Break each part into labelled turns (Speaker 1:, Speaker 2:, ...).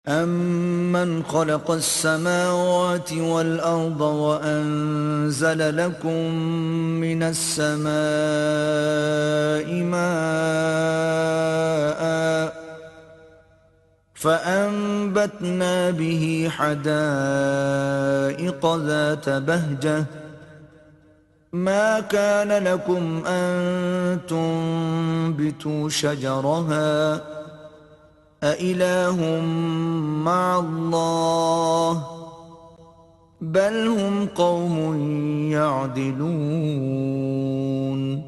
Speaker 1: أَمَّنْ خَلَقَ السَّمَاوَاتِ وَالْأَرْضَ وَأَنزَلَ لَكُم مِّنَ السَّمَاءِ مَاءً فَأَنبَتْنَا بِهِ حَدَائِقَ ذَاتَ بَهْجَةٍ مَا كَانَ لَكُمْ أَن تُنبِتُوا شَجَرَهَا أَإِلَٰهٌ مَّعَ اللَّهِ بَلْ هُمْ قَوْمٌ يَعْدِلُونَ۔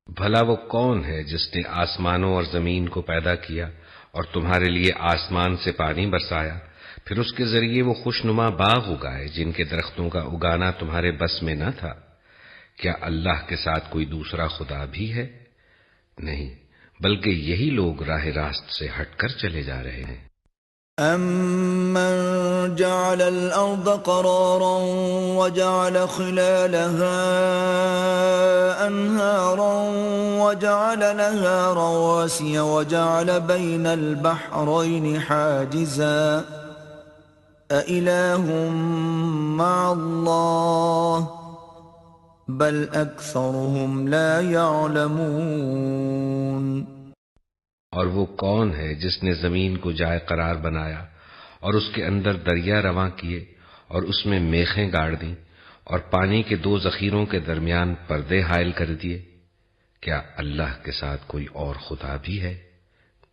Speaker 2: بھلا وہ کون ہے جس نے آسمانوں اور زمین کو پیدا کیا اور تمہارے لیے آسمان سے پانی برسایا، پھر اس کے ذریعے وہ خوشنما باغ اگائے جن کے درختوں کا اگانا تمہارے بس میں نہ تھا؟ کیا اللہ کے ساتھ کوئی دوسرا خدا بھی ہے؟ نہیں، بلکہ یہی لوگ راہ راست سے ہٹ کر چلے جا رہے ہیں۔
Speaker 1: أَمَّن جَعَلَ الْأَرْضَ قَرَارًا وَجَعَلَ خِلَالَهَا أَنْهَارًا وَجَعَلَ لَهَا رَوَاسِيَ وَجَعَلَ بَيْنَ الْبَحْرَيْنِ حَاجِزًا أَإِلَٰهٌ مَّعَ اللَّهِ بَلْ أَكْثَرُهُمْ لَا يَعْلَمُونَ۔
Speaker 2: اور وہ کون ہے جس نے زمین کو جائے قرار بنایا اور اس کے اندر دریا رواں کیے اور اس میں میخیں گاڑ دیں اور پانی کے دو ذخیروں کے درمیان پردے حائل کر دیے؟ کیا اللہ کے ساتھ کوئی اور خدا بھی ہے؟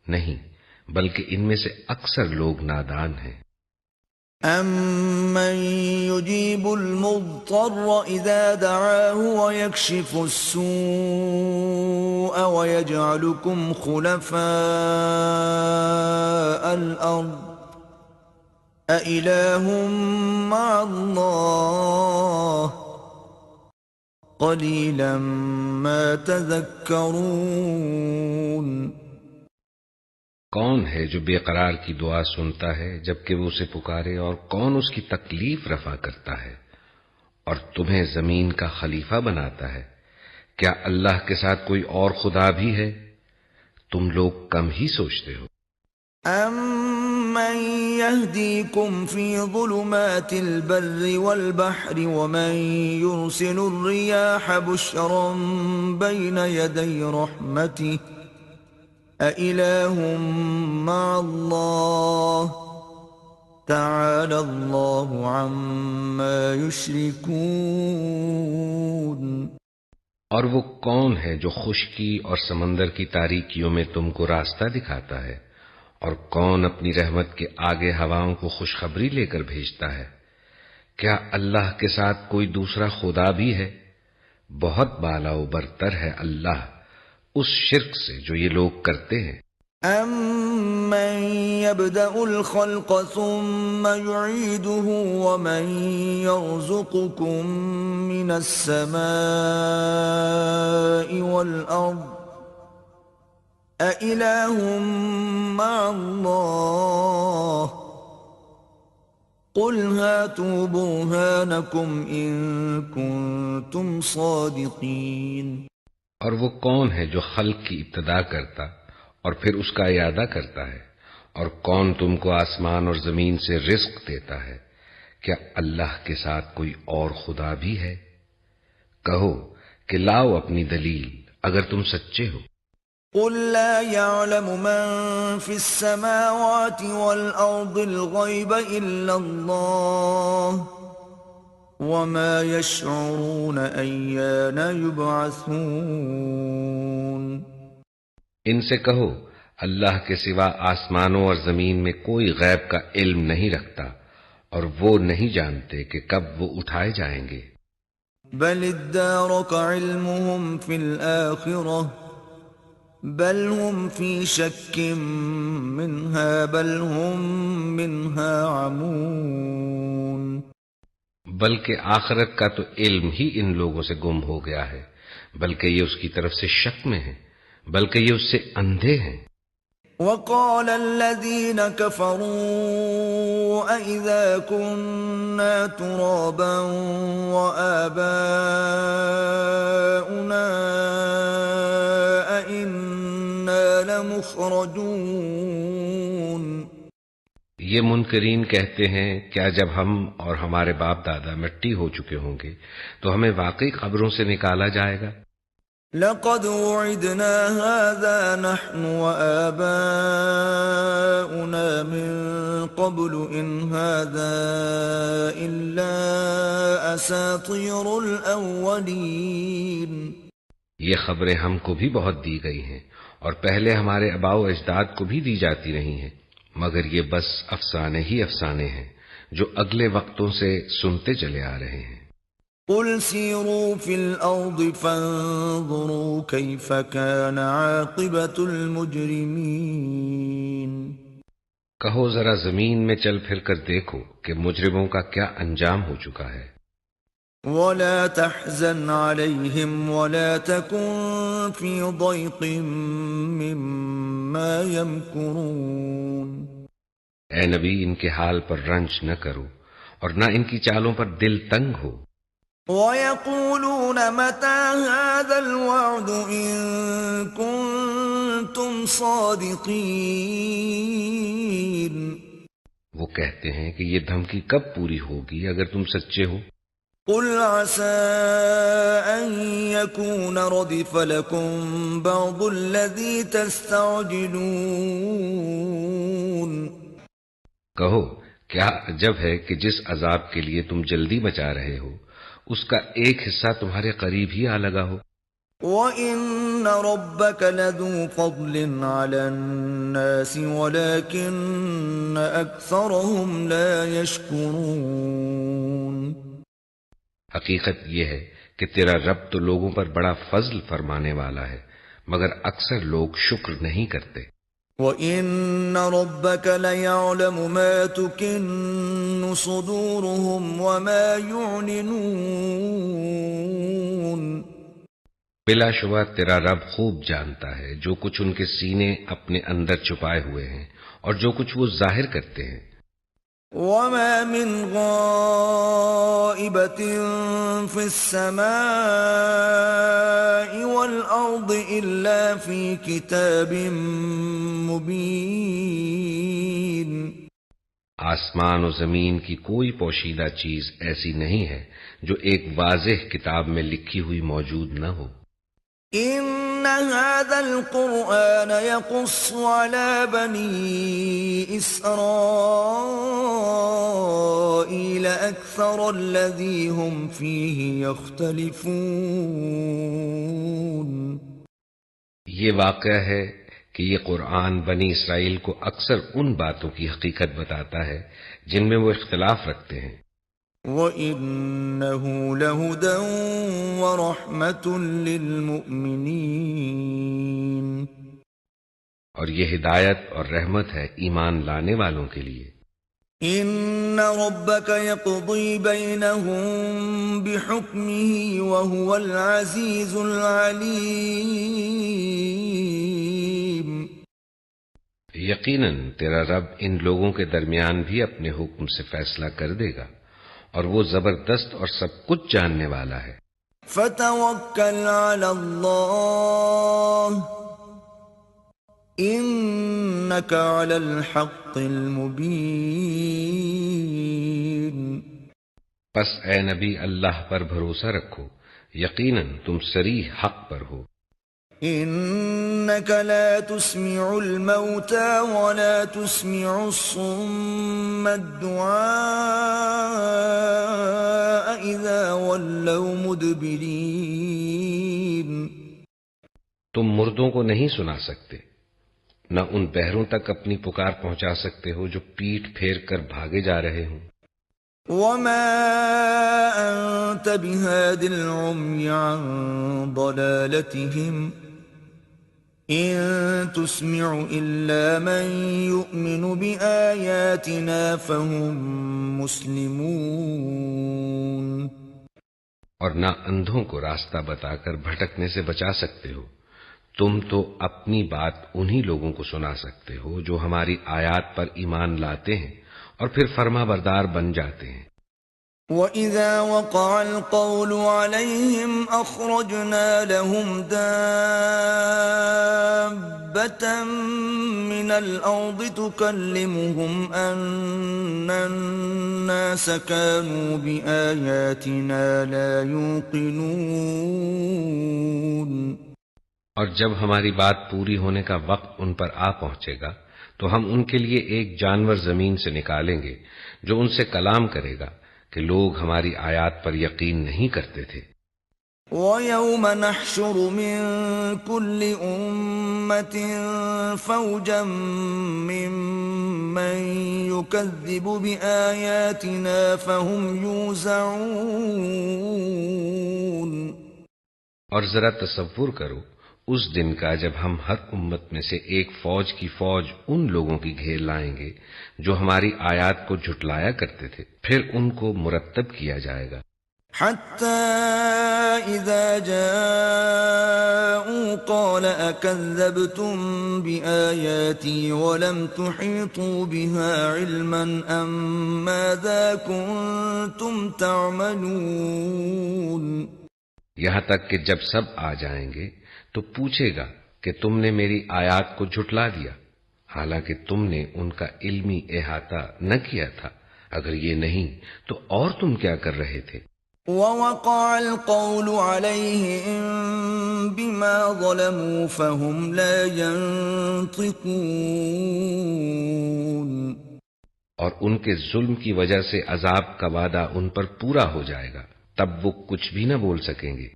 Speaker 2: نہیں، بلکہ ان میں سے اکثر لوگ نادان ہیں۔
Speaker 1: أَمَّن يُجِيبُ الْمُضْطَرَّ إِذَا دَعَاهُ وَيَكْشِفُ السُّوءَ وَيَجْعَلُكُمْ خُلَفَاءَ الْأَرْضِ أَإِلَٰهٌ مَّعَ اللَّهِ قَلِيلًا مَا تَذَكَّرُونَ۔
Speaker 2: کون ہے جو بے قرار کی دعا سنتا ہے جبکہ وہ اسے پکارے، اور کون اس کی تکلیف رفع کرتا ہے اور تمہیں زمین کا خلیفہ بناتا ہے؟ کیا اللہ کے ساتھ کوئی اور خدا بھی ہے؟ تم لوگ کم ہی سوچتے ہو۔
Speaker 1: أَمَّن يَهْدِيكُمْ فِي ظُلُمَاتِ الْبَرِّ وَالْبَحْرِ وَمَن يُرْسِلُ الرِّيَاحَ بُشْرًا بَيْنَ يَدَيْ رَحْمَتِهِ أَإِلَٰهٌ مَّعَ اللَّهِ تَعَالَى اللَّهُ عَمَّا يُشْرِكُونَ۔
Speaker 2: اور وہ کون ہے جو خشکی اور سمندر کی تاریکیوں میں تم کو راستہ دکھاتا ہے، اور کون اپنی رحمت کے آگے ہواؤں کو خوشخبری لے کر بھیجتا ہے؟ کیا اللہ کے ساتھ کوئی دوسرا خدا بھی ہے؟ بہت بالا و برتر ہے اللہ اس شرک سے جو یہ لوگ کرتے ہیں۔
Speaker 1: أَمَّن يَبْدَأُ الْخَلْقَ ثُمَّ يُعِيدُهُ وَمَن يَرْزُقُكُم مِّنَ السَّمَاءِ وَالْأَرْضِ أَإِلَٰهٌ مَّعَ اللَّهِ قُلْ هَاتُوا بُرْهَانَكُمْ إِن كُنتُمْ صَادِقِينَ۔
Speaker 2: اور وہ کون ہے جو خلق کی ابتدا کرتا اور پھر اس کا اعادہ کرتا ہے؟ اور کون تم کو آسمان اور زمین سے رزق دیتا ہے؟ کیا اللہ کے ساتھ کوئی اور خدا بھی ہے؟ کہو کہ لاؤ اپنی دلیل اگر تم سچے ہو۔
Speaker 1: قُل لَّا يَعْلَمُ مَن فِي السَّمَاوَاتِ وَالْأَرْضِ الْغَيْبَ إِلَّا اللَّهُ وَمَا يَشْعُرُونَ أَيَّانَ يُبْعَثُونَ۔
Speaker 2: ان سے کہو اللہ کے سوا آسمانوں اور زمین میں کوئی غیب کا علم نہیں رکھتا، اور وہ نہیں جانتے کہ کب وہ اٹھائے جائیں گے۔
Speaker 1: بَلِ ادَّارَكَ عِلْمُهُمْ فِي الْآخِرَةِ بَلْ هُمْ فِي شَكٍّ مِّنْهَا بَلْ هُمْ مِنْهَا عَمُونَ۔
Speaker 2: بلکہ آخرت کا تو علم ہی ان لوگوں سے گم ہو گیا ہے، بلکہ یہ اس کی طرف سے شک میں ہیں، بلکہ یہ اس سے اندھے ہیں۔
Speaker 1: وَقَالَ الَّذِينَ كَفَرُوا أَإِذَا كُنَّا تُرَابًا وَآبَاؤُنَا أَإِنَّا لَمُخْرَجُونَ۔
Speaker 2: یہ منکرین کہتے ہیں کیا جب ہم اور ہمارے باپ دادا مٹی ہو چکے ہوں گے تو ہمیں واقعی قبروں سے نکالا جائے گا؟
Speaker 1: لقد وعدنا هذا نحن وآباؤنا من قبل إن هذا إلا أساطير الأولين.
Speaker 2: یہ خبریں ہم کو بھی بہت دی گئی ہیں اور پہلے ہمارے آباء و اجداد کو بھی دی جاتی رہی ہیں، مگر یہ بس افسانے ہی افسانے ہیں جو اگلے وقتوں سے سنتے چلے آ رہے ہیں۔
Speaker 1: قل سیروا فی الارض فانظروا کیف کان عاقبۃ المجرمین۔
Speaker 2: کہو ذرا زمین میں چل پھر کر دیکھو کہ مجرموں کا کیا انجام ہو چکا ہے۔
Speaker 1: ولا تحزن علیہم ولا تکن فی ضیق مما یمکرون۔
Speaker 2: اے نبی ان کے حال پر رنج نہ کرو اور نہ ان کی چالوں پر دل تنگ ہو۔
Speaker 1: وَيَقُولُونَ مَتَى هَذَا الْوَعْدُ إِن كُنتُمْ صَادِقِينَ۔
Speaker 2: وہ کہتے ہیں کہ یہ دھمکی کب پوری ہوگی اگر تم سچے ہو؟
Speaker 1: قُلْ عَسَىٰ أَن يَكُونَ رَدِفَ لَكُمْ بَعْضُ الَّذِي تَسْتَعْجِلُونَ۔
Speaker 2: کہو کیا عجب ہے کہ جس عذاب کے لیے تم جلدی مچا رہے ہو اس کا ایک حصہ تمہارے قریب ہی آ لگا ہو۔
Speaker 1: وَإِنَّ رَبَّكَ لَذُو فَضْلٍ عَلَى النَّاسِ وَلَكِنَّ أَكْثَرَهُمْ لَا يَشْكُرُونَ۔
Speaker 2: حقیقت یہ ہے کہ تیرا رب تو لوگوں پر بڑا فضل فرمانے والا ہے مگر اکثر لوگ شکر نہیں کرتے۔
Speaker 1: وَإِنَّ رَبَّكَ لَيَعْلَمُ مَا تُكِنُّ صُدُورُهُمْ وَمَا يُعْلِنُونَ۔
Speaker 2: بلا شبہ تیرا رب خوب جانتا ہے جو کچھ ان کے سینے اپنے اندر چھپائے ہوئے ہیں اور جو کچھ وہ ظاہر کرتے ہیں۔
Speaker 1: وَمَا مِنْ غَائِبَةٍ فِي السَّمَاءِ وَالْأَرْضِ إِلَّا فِي كِتَابٍ مُبِينٍ۔
Speaker 2: آسمان و زمین کی کوئی پوشیدہ چیز ایسی نہیں ہے جو ایک واضح کتاب میں لکھی ہوئی موجود نہ ہو۔
Speaker 1: إِنَّ هَذَا الْقُرْآنَ يَقُصُّ عَلَى بَنِي إِسْرَائِيلَ أَكْثَرَ الَّذِي هُمْ فِيهِ يَخْتَلِفُونَ۔
Speaker 2: یہ واقعہ ہے کہ یہ قرآن بنی اسرائیل کو اکثر ان باتوں کی حقیقت بتاتا ہے جن میں وہ اختلاف رکھتے ہیں۔
Speaker 1: وَإِنَّهُ لَهُدًى وَرَحْمَةٌ لِّلْمُؤْمِنِينَ۔
Speaker 2: اور یہ ہدایت اور رحمت ہے ایمان لانے والوں کے لیے۔
Speaker 1: إِنَّ رَبَّكَ يَقْضِي بَيْنَهُم بِحُكْمِهِ وَهُوَ الْعَزِيزُ الْعَلِيمُ۔
Speaker 2: یقیناً تیرا رب ان لوگوں کے درمیان بھی اپنے حکم سے فیصلہ کر دے گا اور وہ زبردست اور سب کچھ جاننے والا ہے۔
Speaker 1: فَتَوَكَّلْ عَلَى اللَّهِ إِنَّكَ عَلَى الْحَقِّ الْمُبِينِ۔
Speaker 2: پس اے نبی اللہ پر بھروسہ رکھو، یقیناً تم صریح حق پر ہو۔
Speaker 1: إِنَّكَ لَا تُسْمِعُ الْمَوْتَى وَلَا تُسْمِعُ الصُّمَّ الدُّعَاءَ إِذَا وَلَّوْا مُدْبِرِينَ۔
Speaker 2: تم مردوں کو نہیں سنا سکتے، نہ ان بہروں تک اپنی پکار پہنچا سکتے ہو جو پیٹ پھیر کر بھاگے جا رہے ہوں۔
Speaker 1: وَمَا أَنْتَ بِهَادِ الْعُمْيِ عَنْ ضَلَالَتِهِمْ إِن تُسْمِعُ إِلَّا مَن يُؤْمِنُ بِآيَاتِنَا فَهُمْ مُسْلِمُونَ۔
Speaker 2: اور نہ اندھوں کو راستہ بتا کر بھٹکنے سے بچا سکتے ہو، تم تو اپنی بات انہی لوگوں کو سنا سکتے ہو جو ہماری آیات پر ایمان لاتے ہیں اور پھر فرما بردار بن جاتے ہیں۔
Speaker 1: وَإِذَا وَقَعَ الْقَوْلُ عَلَيْهِمْ أَخْرَجْنَا لَهُمْ دَابَّةً مِّنَ الْأَرْضِ تُكَلِّمُهُمْ أَنَّ النَّاسَ كَانُوا بِآيَاتِنَا لَا يُوقِنُونَ۔
Speaker 2: اور جب ہماری بات پوری ہونے کا وقت ان پر آ پہنچے گا تو ہم ان کے لیے ایک جانور زمین سے نکالیں گے جو ان سے کلام کرے گا کہ لوگ ہماری آیات پر یقین نہیں کرتے تھے۔
Speaker 1: وَيَوْمَ نَحْشُرُ مِن كُلِّ أُمَّةٍ فَوْجًا مِّمَّن يُكَذِّبُ بِآيَاتِنَا فَهُمْ يُوزَعُونَ۔
Speaker 2: اور ذرا تصور کرو اس دن کا جب ہم ہر امت میں سے ایک فوج کی فوج ان لوگوں کی گھیر لائیں گے جو ہماری آیات کو جھٹلایا کرتے تھے، پھر ان کو مرتب کیا جائے گا۔
Speaker 1: حَتَّى إِذَا جَاءُوا قَالَ أَكَذَّبْتُم بِآيَاتِي وَلَمْ تُحِيطُوا بِهَا عِلْمًا أَم مَّاذَا كُنتُمْ تَعْمَلُونَ۔
Speaker 2: یہاں تک کہ جب سب آ جائیں گے تو پوچھے گا کہ تم نے میری آیات کو جھٹلا دیا، حالانکہ تم نے ان کا علمی احاطہ نہ کیا تھا، اگر یہ نہیں تو اور تم کیا کر رہے تھے۔
Speaker 1: وَوَقَعَ الْقَوْلُ عَلَيْهِمْ بِمَا ظَلَمُوا فَهُمْ لَا يَنطِقُونَ۔
Speaker 2: اور ان کے ظلم کی وجہ سے عذاب کا وعدہ ان پر پورا ہو جائے گا، تب وہ کچھ بھی نہ بول سکیں گے۔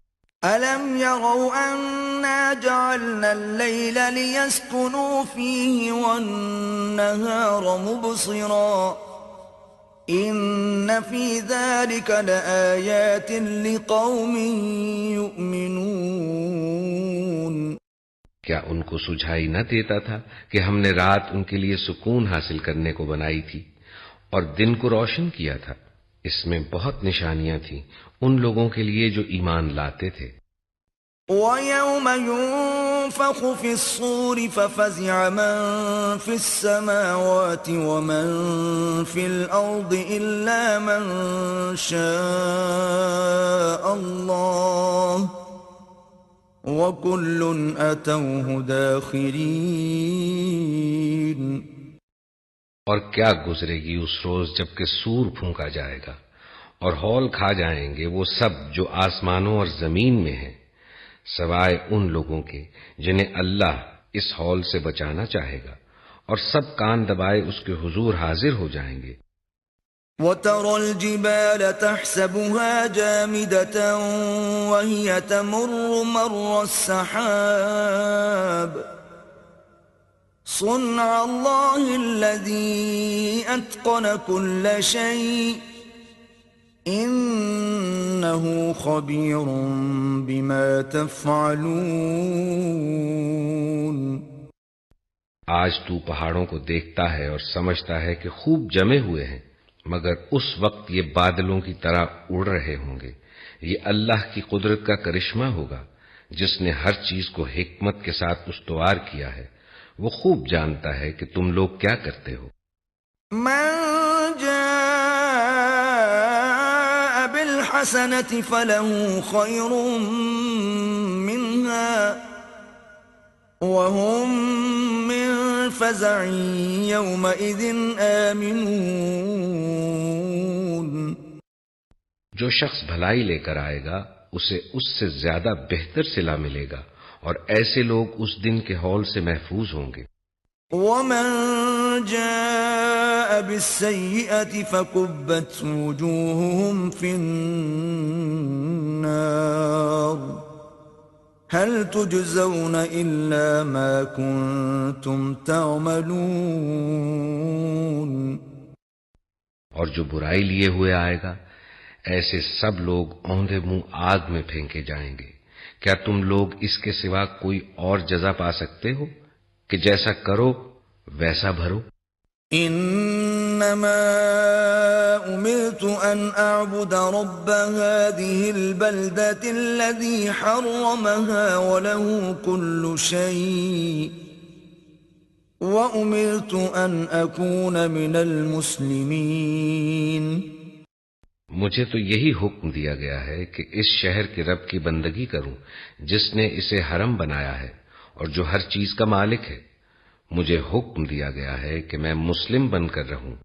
Speaker 1: أَلَمْ يَرَوْا أَنَّا جَعَلْنَا اللَّيْلَ لِيَسْكُنُوا فِيهِ وَالنَّهَارَ مُبْصِرًا إِنَّ فِي ذَلِكَ لَآيَاتٍ لِقَوْمٍ يُؤْمِنُونَ۔
Speaker 2: کیا ان کو سجھائی نہ دیتا تھا کہ ہم نے رات ان کے لیے سکون حاصل کرنے کو بنائی تھی اور دن کو روشن کیا تھا؟ اس میں بہت نشانیاں تھیں ان لوگوں کے لیے جو ایمان لاتے تھے۔
Speaker 1: وَيَوْمَ يُنفَخُ فِي الصُّورِ فَفَزِعَ مَن فِي السَّمَاوَاتِ وَمَن فِي الْأَرْضِ إِلَّا مَن شَاءَ اللَّهُ وَكُلٌّ أَتَوْهُ دَاخِرِينَ۔
Speaker 2: اور کیا گزرے گی اس روز جب کہ سور پھونکا جائے گا اور ہول کھا جائیں گے وہ سب جو آسمانوں اور زمین میں ہیں، سوائے ان لوگوں کے جنہیں اللہ اس ہول سے بچانا چاہے گا، اور سب کان دبائے اس کے حضور حاضر ہو جائیں گے۔
Speaker 1: وَتَرَى الْجِبَالَ تَحْسَبُهَا جَامِدَةً وَهِيَ تَمُرُّ مَرَّ السَّحَابِ صُنْعَ اللَّهِ الَّذِي أَتْقَنَ كُلَّ شَيْءٍ إِنَّهُ خَبِيرٌ بِمَا تَفْعَلُونَ۔
Speaker 2: آج تو پہاڑوں کو دیکھتا ہے اور سمجھتا ہے کہ خوب جمے ہوئے ہیں، مگر اس وقت یہ بادلوں کی طرح اڑ رہے ہوں گے۔ یہ اللہ کی قدرت کا کرشمہ ہوگا جس نے ہر چیز کو حکمت کے ساتھ استوار کیا ہے۔ وہ خوب جانتا ہے کہ تم لوگ کیا کرتے ہو۔
Speaker 1: من جاء بالحسنة فله خير منها وهم من فزع يومئذ آمنون۔
Speaker 2: جو شخص بھلائی لے کر آئے گا اسے اس سے زیادہ بہتر صلہ ملے گا، اور ایسے لوگ اس دن کے ہول سے محفوظ ہوں گے۔
Speaker 1: ومن جاء بالسيئة فكبت وجوههم في النار هل تجزون إلا ما كنتم تعملون۔
Speaker 2: اور جو برائی لیے ہوئے آئے گا ایسے سب لوگ اوندھے منہ آگ میں پھینکے جائیں گے۔ کیا تم لوگ اس کے سوا کوئی اور جزا پا سکتے ہو کہ جیسا کرو ویسا بھرو؟
Speaker 1: انما امرت ان اعبد رب هذه البلدة الذي حرمها وله كل شيء وامرت ان اكون من المسلمين۔
Speaker 2: مجھے تو یہی حکم دیا گیا ہے کہ اس شہر کے رب کی بندگی کروں جس نے اسے حرم بنایا ہے اور جو ہر چیز کا مالک ہے۔ مجھے حکم دیا گیا ہے کہ میں مسلم بن کر رہوں۔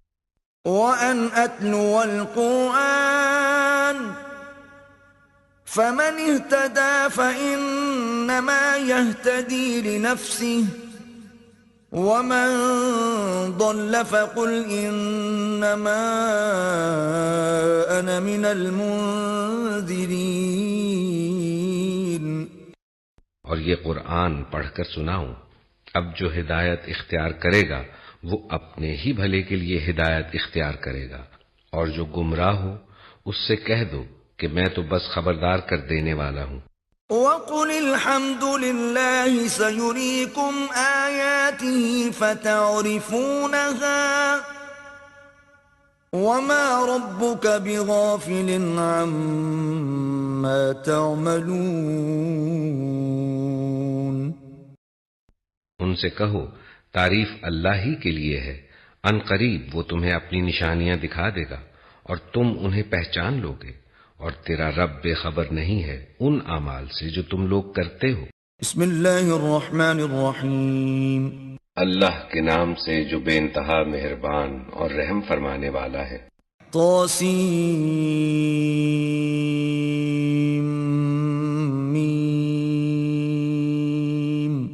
Speaker 1: وَأَنْ أَتْلُوَ الْقُرْآنَ فَمَنِ اهْتَدَى فَإِنَّمَا يَهْتَدِي لِنَفْسِهِ وَمَنْ ضَلَّ فَقُلْ إِنَّمَا أَنَا مِنَ الْمُنذِرِينَ۔
Speaker 2: اور یہ قرآن پڑھ کر سناؤں، اب جو ہدایت اختیار کرے گا وہ اپنے ہی بھلے کے لیے ہدایت اختیار کرے گا، اور جو گمراہ ہو اس سے کہہ دو کہ میں تو بس خبردار کر دینے والا ہوں۔
Speaker 1: وَقُلِ الْحَمْدُ لِلَّهِ سَيُرِيكُمْ آيَاتِهِ فَتَعْرِفُونَهَا وَمَا رَبُّكَ بِغَافِلٍ عَمَّا تَعْمَلُونَ۔
Speaker 2: ان سے کہو تعریف اللہ ہی کے لیے ہے، ان قریب وہ تمہیں اپنی نشانیاں دکھا دے گا اور تم انہیں پہچان لوگے، اور تیرا رب بے خبر نہیں ہے ان اعمال سے جو تم لوگ کرتے ہو۔
Speaker 1: بسم اللہ الرحمن الرحیم۔
Speaker 2: اللہ کے نام سے جو بے انتہا مہربان اور رحم فرمانے والا ہے۔
Speaker 1: طاسیم میم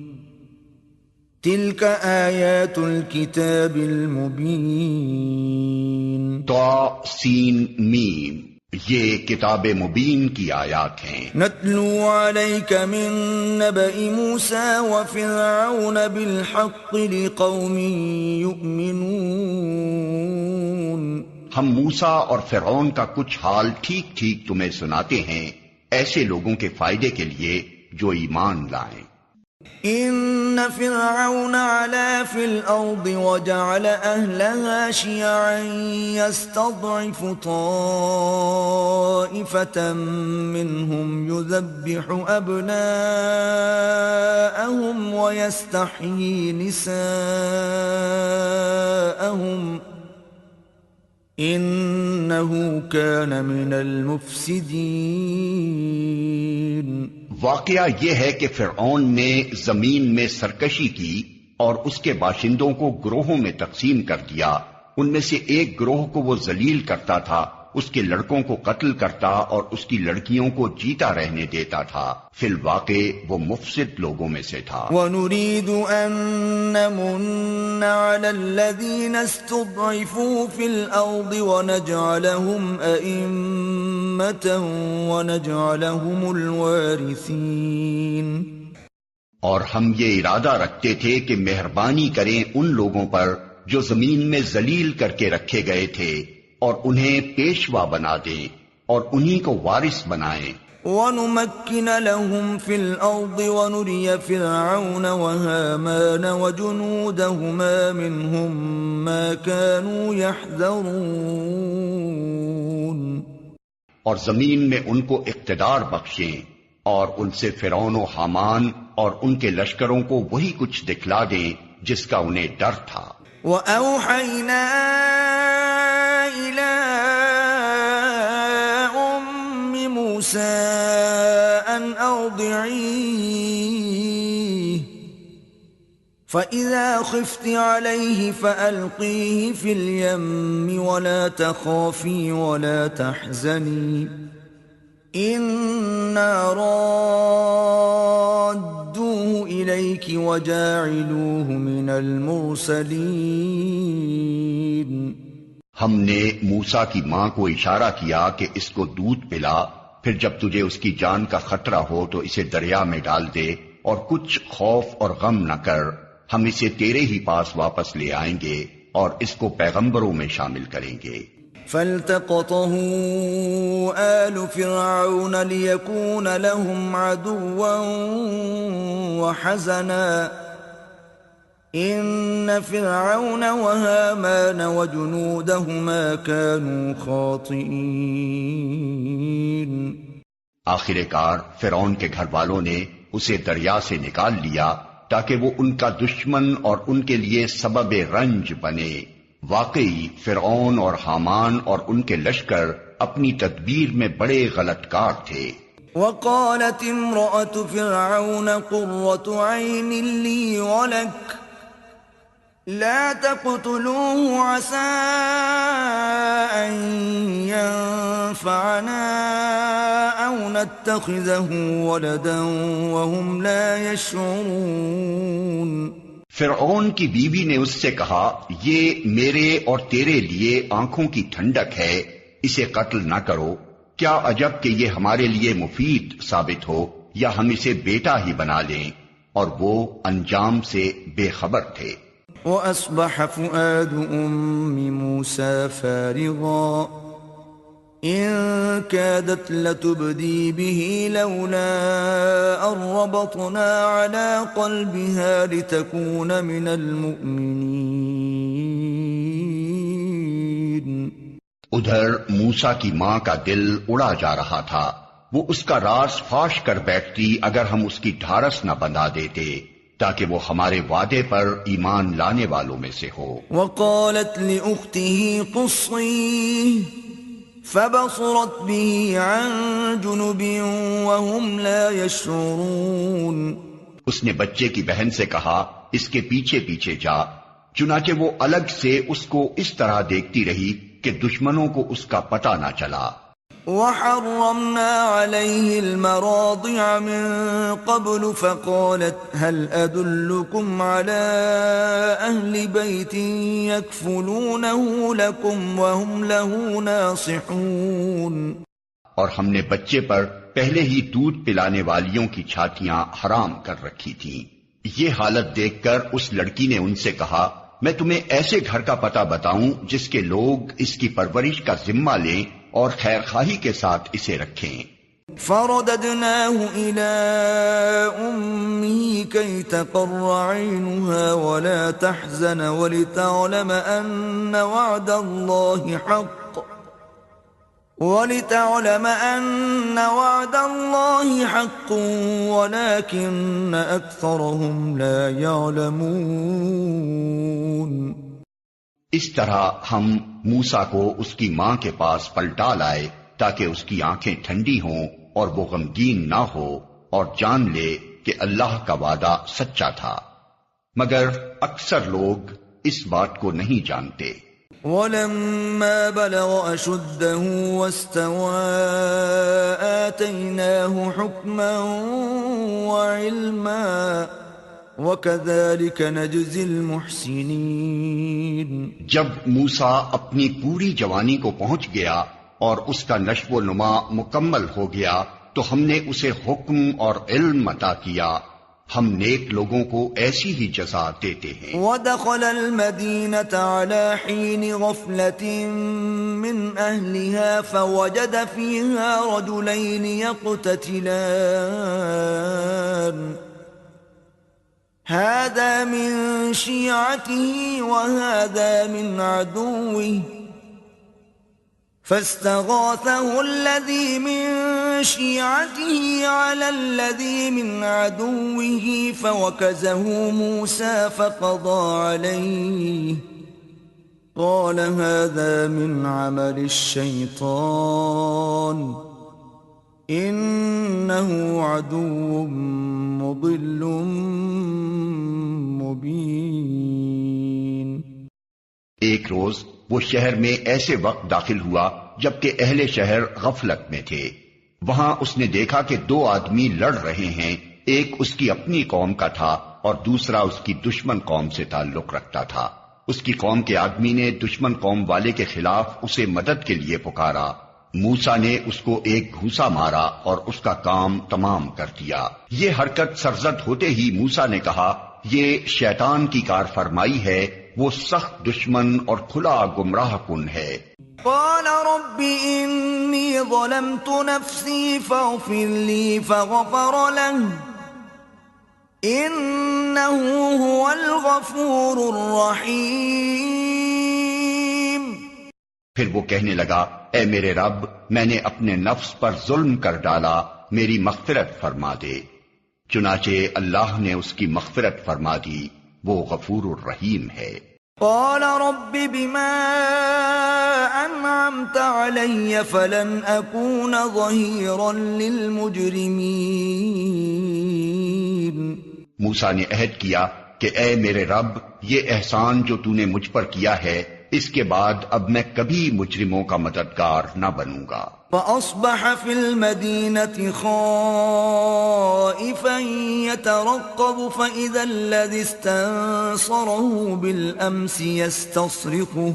Speaker 1: تلک آیات الکتاب المبین۔
Speaker 3: طاسین میم، یہ کتاب مبین کی آیات ہیں۔
Speaker 1: نتلو علیک من نبأ موسیٰ وفرعون بالحق لقوم یؤمنون۔
Speaker 3: ہم موسیٰ اور فرعون کا کچھ حال ٹھیک ٹھیک تمہیں سناتے ہیں، ایسے لوگوں کے فائدے کے لیے جو ایمان لائیں۔
Speaker 1: ان فرعون علا فی الارض وجعل اہلها شیعا یستضعف طائفة منهم یذبح ابناءهم ویستحیی نساءهم انه کان من المفسدین۔
Speaker 3: واقعہ یہ ہے کہ فرعون نے زمین میں سرکشی کی اور اس کے باشندوں کو گروہوں میں تقسیم کر دیا۔ ان میں سے ایک گروہ کو وہ ذلیل کرتا تھا، اس کے لڑکوں کو قتل کرتا اور اس کی لڑکیوں کو جیتا رہنے دیتا تھا۔ فی الواقع وہ مفسد لوگوں میں سے تھا۔
Speaker 1: وَنُرِيدُ أَن نَّمُنَّ عَلَى الَّذِينَ اسْتُضْعِفُوا فِي الْأَرْضِ وَنَجْعَلَهُمْ أَئِمَّةً وَنَجْعَلَهُمُ الْوَارِثِينَ۔
Speaker 3: اور ہم یہ ارادہ رکھتے تھے کہ مہربانی کریں ان لوگوں پر جو زمین میں ذلیل کر کے رکھے گئے تھے، اور انہیں پیشوا بنا دیں اور انہی کو وارث بنائیں۔
Speaker 1: وَنُمَكِّنَ لَهُمْ فِي الْأَرْضِ وَنُرِيَ فِرْعَوْنَ وَهَامَانَ وَجُنُودَهُمَا مِنْهُمْ مَا كَانُوا يَحْذَرُونَ۔
Speaker 3: اور زمین میں ان کو اقتدار بخشیں اور ان سے فرعون و حامان اور ان کے لشکروں کو وہی کچھ دکھلا دیں جس کا انہیں ڈر تھا۔
Speaker 1: وَأَوْحَيْنَا إِلَىٰ أُمِّ مُوسَىٰ أَنْ أَرْضِعِيهِ فَإِذَا خِفْتِ عَلَيْهِ فَأَلْقِيهِ فِي الْيَمِّ وَلَا تَخَافِي وَلَا تَحْزَنِي إِنَّا رَادُّوهُ إِلَيْكِ وَجَاعِلُوهُ مِنَ الْمُرْسَلِينَ۔
Speaker 3: ہم نے موسیٰ کی ماں کو اشارہ کیا کہ اس کو دودھ پلا، پھر جب تجھے اس کی جان کا خطرہ ہو تو اسے دریا میں ڈال دے، اور کچھ خوف اور غم نہ کر، ہم اسے تیرے ہی پاس واپس لے آئیں گے اور اس کو پیغمبروں میں شامل کریں گے۔
Speaker 1: فَالْتَقَطَهُ آلُ فِرْعَوْنَ لِيَكُونَ لَهُمْ عَدُوًّا وَحَزَنًا إِنَّ فِرْعَوْنَ وَهَامَانَ وَجُنُودَهُمَا كَانُوا خَاطِئِينَ۔
Speaker 3: آخر کار فرعون کے گھر والوں نے اسے دریا سے نکال لیا تاکہ وہ ان کا دشمن اور ان کے لیے سبب رنج بنے۔ واقعی فرعون اور حامان اور ان کے لشکر اپنی تدبیر میں بڑے غلط کار تھے۔
Speaker 1: وقالت امرأة فرعون قرة عين لي ولك لا تقتلوه عسى أن ينفعنا أو نتخذه ولدا وهم لا يشعرون۔
Speaker 3: فرعون کی بیوی نے اس سے کہا، یہ میرے اور تیرے لیے آنکھوں کی ٹھنڈک ہے، اسے قتل نہ کرو، کیا عجب کہ یہ ہمارے لیے مفید ثابت ہو یا ہم اسے بیٹا ہی بنا لیں، اور وہ انجام سے بے خبر تھے۔
Speaker 1: وأصبح فؤاد أم موسى فارغا إن كادت لتبدي به لولا أن ربطنا على قلبها لتكون من المؤمنين۔
Speaker 3: ادھر موسیٰ کی ماں کا دل اڑا جا رہا تھا، وہ اس کا راز فاش کر بیٹھتی اگر ہم اس کی ڈھارس نہ بندھا دیتے تاکہ وہ ہمارے وعدے پر ایمان لانے والوں میں سے ہو۔
Speaker 1: وقالت لأخته قصيه فبصرت به عن جنب وهم لا يشعرون۔
Speaker 3: اس نے بچے کی بہن سے کہا، اس کے پیچھے پیچھے جا، چنانچہ وہ الگ سے اس کو اس طرح دیکھتی رہی کہ دشمنوں کو اس کا پتہ نہ چلا۔
Speaker 1: وحرمنا عليه المراضع من قبل فقالت هل أدلكم على أهل بيت يكفلونه لكم وهم له ناصحون۔
Speaker 3: اور ہم نے بچے پر پہلے ہی دودھ پلانے والیوں کی چھاتیاں حرام کر رکھی تھیں۔ یہ حالت دیکھ کر اس لڑکی نے ان سے کہا، میں تمہیں ایسے گھر کا پتہ بتاؤں جس کے لوگ اس کی پرورش کا ذمہ لیں اور خیر خواہی کے ساتھ اسے رکھیں۔
Speaker 1: فرددناه إلى أمه كي تقر عينها ولا تحزن ولتعلم أن وعد الله حق ولكن أكثرهم لا يعلمون۔
Speaker 3: اس طرح ہم موسیٰ کو اس کی ماں کے پاس پلٹا لائے تاکہ اس کی آنکھیں ٹھنڈی ہوں اور وہ غمگین نہ ہو اور جان لے کہ اللہ کا وعدہ سچا تھا، مگر اکثر لوگ اس بات کو نہیں جانتے۔
Speaker 1: وَلَمَّا بَلَغَ أَشُدَّهُ وَاسْتَوَىٰ آتَيْنَاهُ حُكْمًا وَعِلْمًا وَكَذَلِكَ نَجْزِي الْمُحْسِنِينَ۔ جب
Speaker 3: موسیٰ اپنی پوری جوانی کو پہنچ گیا اور اس کا نشو و نما مکمل ہو گیا تو ہم نے اسے حکم اور علم عطا کیا، ہم نیک لوگوں کو ایسی ہی جزا دیتے ہیں۔
Speaker 1: وَدَخَلَ الْمَدِينَةَ عَلَى حِينِ غَفْلَةٍ مِّنْ أَهْلِهَا فَوَجَدَ فِيهَا رَجُلَيْنِ يَقْتَتِلَانِ هَذَا مِن شِيعَتِهِ وَهَذَا مِنْ عَدُوِّهِ فاستغاثه الذي من شيعته على الذي من عدوه فوكزه موسى فقضى عليه قال هذا من عمل الشيطان إنه عدو مضل مبين۔
Speaker 3: ایک روز وہ شہر میں ایسے وقت داخل ہوا جبکہ اہل شہر غفلت میں تھے۔ وہاں اس نے دیکھا کہ دو آدمی لڑ رہے ہیں، ایک اس کی اپنی قوم کا تھا اور دوسرا اس کی دشمن قوم سے تعلق رکھتا تھا۔ اس کی قوم کے آدمی نے دشمن قوم والے کے خلاف اسے مدد کے لیے پکارا۔ موسیٰ نے اس کو ایک گھوسا مارا اور اس کا کام تمام کر دیا۔ یہ حرکت سرزد ہوتے ہی موسیٰ نے کہا، یہ شیطان کی کار فرمائی ہے، وہ سخت دشمن اور کھلا گمراہ کن ہے۔
Speaker 1: قال رب انی ظلمت نفسی فاغفر لی فغفر له انه هو الغفور الرحیم۔
Speaker 3: پھر وہ کہنے لگا، اے میرے رب، میں نے اپنے نفس پر ظلم کر ڈالا، میری مغفرت فرما دے۔ چنانچہ اللہ نے اس کی مغفرت فرما دی، وہ غفور الرحیم ہے۔
Speaker 1: قال رب بما انعمت أنعمت علي فلن أكون ظهيرا للمجرمين.
Speaker 3: موسیٰ نے عہد کیا کہ اے میرے رب، یہ احسان جو تو نے مجھ پر کیا ہے، اس کے بعد اب میں کبھی مجرموں کا مددگار نہ بنوں گا.
Speaker 1: فأصبح في المدينة خائفا يترقب فإذا الذي استنصره بالأمس يستصرخه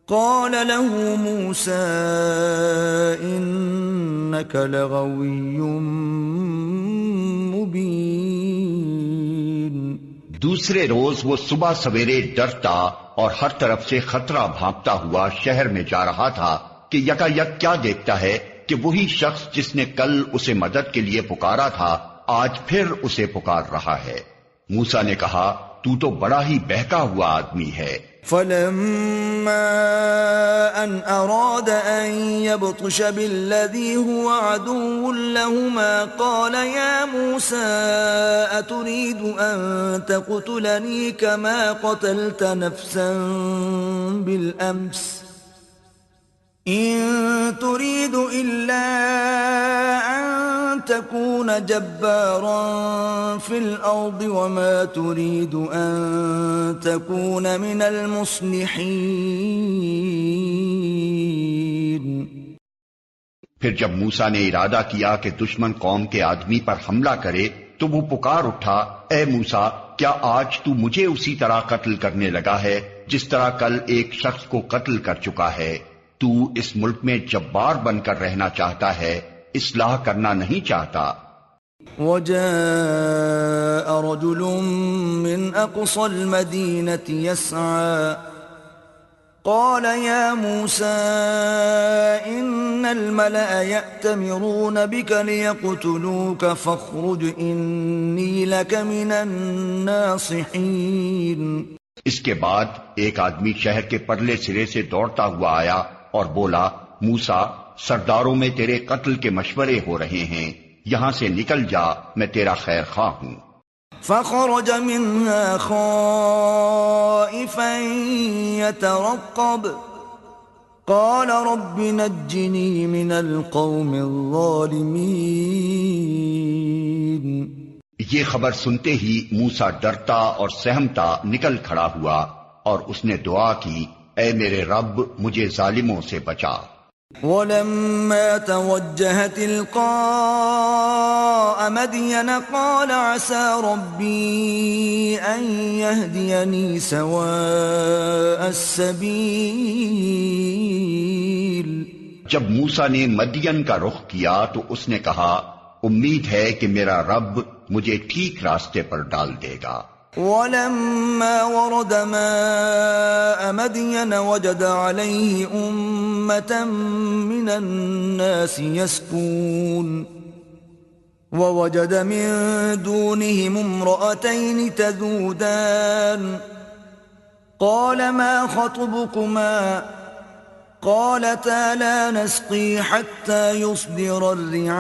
Speaker 1: قال له موسى إنك لغوي مبين.
Speaker 3: دوسرے روز وہ صبح سویرے ڈرتا اور ہر طرف سے خطرہ بھانپتا ہوا شہر میں جا رہا تھا کہ یکا یک کیا دیکھتا ہے کہ وہی شخص جس نے کل اسے مدد کے لیے پکارا تھا آج پھر اسے پکار رہا ہے. موسیٰ نے کہا تو تو بڑا ہی بہکا ہوا آدمی ہے.
Speaker 1: فلما أن أراد أن يبطش بالذي هو عدو لهما قال يا موسى أتريد أن تقتلني كما قتلت نفسا بالأمس إن تريد إلا أن تكون جبارا في الأرض وما تريد أن تكون من المصلحين.
Speaker 3: پھر جب موسیٰ نے ارادہ کیا کہ دشمن قوم کے آدمی پر حملہ کرے تو وہ پکار اٹھا اے موسیٰ، کیا آج تو مجھے اسی طرح قتل کرنے لگا ہے جس طرح کل ایک شخص کو قتل کر چکا ہے؟ تو اس ملک میں جبار بن کر رہنا چاہتا ہے، اصلاح کرنا نہیں چاہتا.
Speaker 1: وجاء رجل من أقصى المدينة يسعى قال يا موسى إن الملأ يأتمرون بك ليقتلوك فاخرج إني لك من الناصحين.
Speaker 3: اس کے بعد ایک آدمی شہر کے پرلے سرے سے دوڑتا ہوا آیا اور بولا موسیٰ، سرداروں میں تیرے قتل کے مشورے ہو رہے ہیں، یہاں سے نکل جا، میں تیرا خیر خواہ ہوں.
Speaker 1: فخرج منها خائفا يترقب قال رب نجني من القوم الظالمين.
Speaker 3: یہ خبر سنتے ہی موسیٰ ڈرتا اور سہمتا نکل کھڑا ہوا اور اس نے دعا کی اے میرے رب مجھے ظالموں سے بچا.
Speaker 1: ولما توجه تلقاء مدين قال عسى ربي أن يهديني سواء السبيل.
Speaker 3: جب موسیٰ نے مدین کا رخ کیا تو اس نے کہا امید ہے کہ میرا رب مجھے ٹھیک راستے پر ڈال دے گا.
Speaker 1: ولما ورد ماء مدين وجد عليه أمة من الناس يسقون ووجد من دونهم امرأتين تذودان قال ما خطبكما قالتا لا نسقي حتى يصدر الرعاء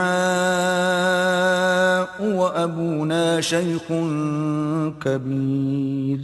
Speaker 1: وأبونا شيخ كبير.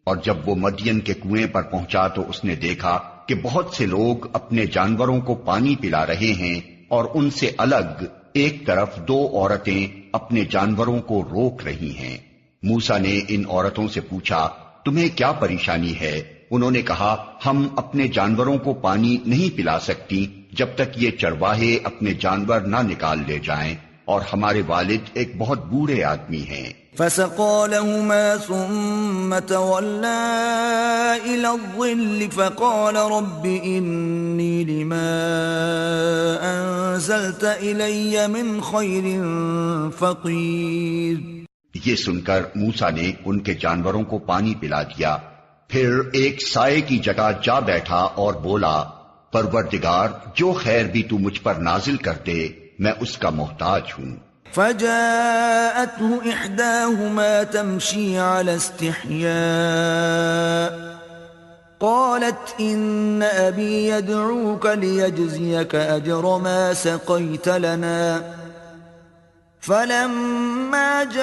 Speaker 3: اور جب وہ مدین کے کنویں پر پہنچا تو اس نے دیکھا کہ بہت سے لوگ اپنے جانوروں کو پانی پلا رہے ہیں اور ان سے الگ ایک طرف دو عورتیں اپنے جانوروں کو روک رہی ہیں. موسیٰ نے ان عورتوں سے پوچھا تمہیں کیا پریشانی ہے؟ انہوں نے کہا ہم اپنے جانوروں کو پانی نہیں پلا سکتی جب تک یہ چرواہے اپنے جانور نہ نکال لے جائیں، اور ہمارے والد ایک بہت بوڑھے آدمی ہیں.
Speaker 1: فسقى لهما ثم تولى إلى الظل فقال رب إني لما أنزلت إلي من خير فقير.
Speaker 3: یہ سن کر موسیٰ نے ان کے جانوروں کو پانی پلا دیا، پھر ایک سائے کی جگہ جا بیٹھا اور بولا پروردگار جو خیر بھی تو مجھ پر نازل کر دے میں اس کا محتاج ہوں.
Speaker 1: فجاءته إحداهما تمشي على استحياء قالت إن أبي يدعوك ليجزيك أجر ما سقيت لنا فلما جاءه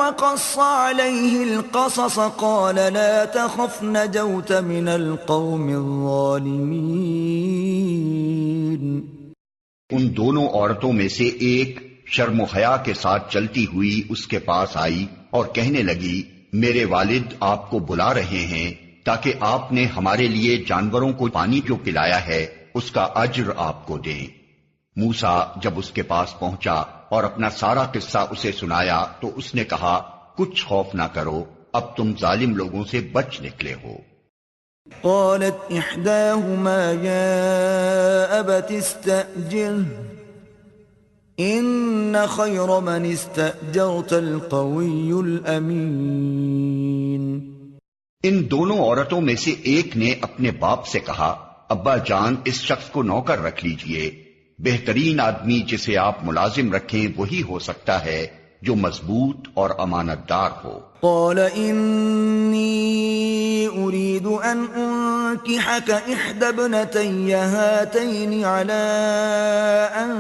Speaker 1: وقص عليه القصص قال لا تخف نجوت من القوم الظالمين.
Speaker 3: ان دونوں عورتوں میں سے ایک شرم و حیا کے ساتھ چلتی ہوئی اس کے پاس آئی اور کہنے لگی میرے والد آپ کو بلا رہے ہیں تاکہ آپ نے ہمارے لیے جانوروں کو پانی جو پلایا ہے اس کا اجر آپ کو دیں. موسیٰ جب اس کے پاس پہنچا اور اپنا سارا قصہ اسے سنایا تو اس نے کہا کچھ خوف نہ کرو، اب تم ظالم لوگوں سے بچ نکلے ہو.
Speaker 1: قالت احداهما يا ابت استأجره ان خير من استأجرت القوي الامين.
Speaker 3: ان دونوں عورتوں میں سے ایک نے اپنے باپ سے کہا ابا جان اس شخص کو نوکر رکھ لیجئے، بہترین آدمی جسے آپ ملازم رکھیں وہی ہو سکتا ہے جو مضبوط اور امانت دار ہو.
Speaker 1: قال انی اريد ان انكحك احدى ابنتي هاتين على ان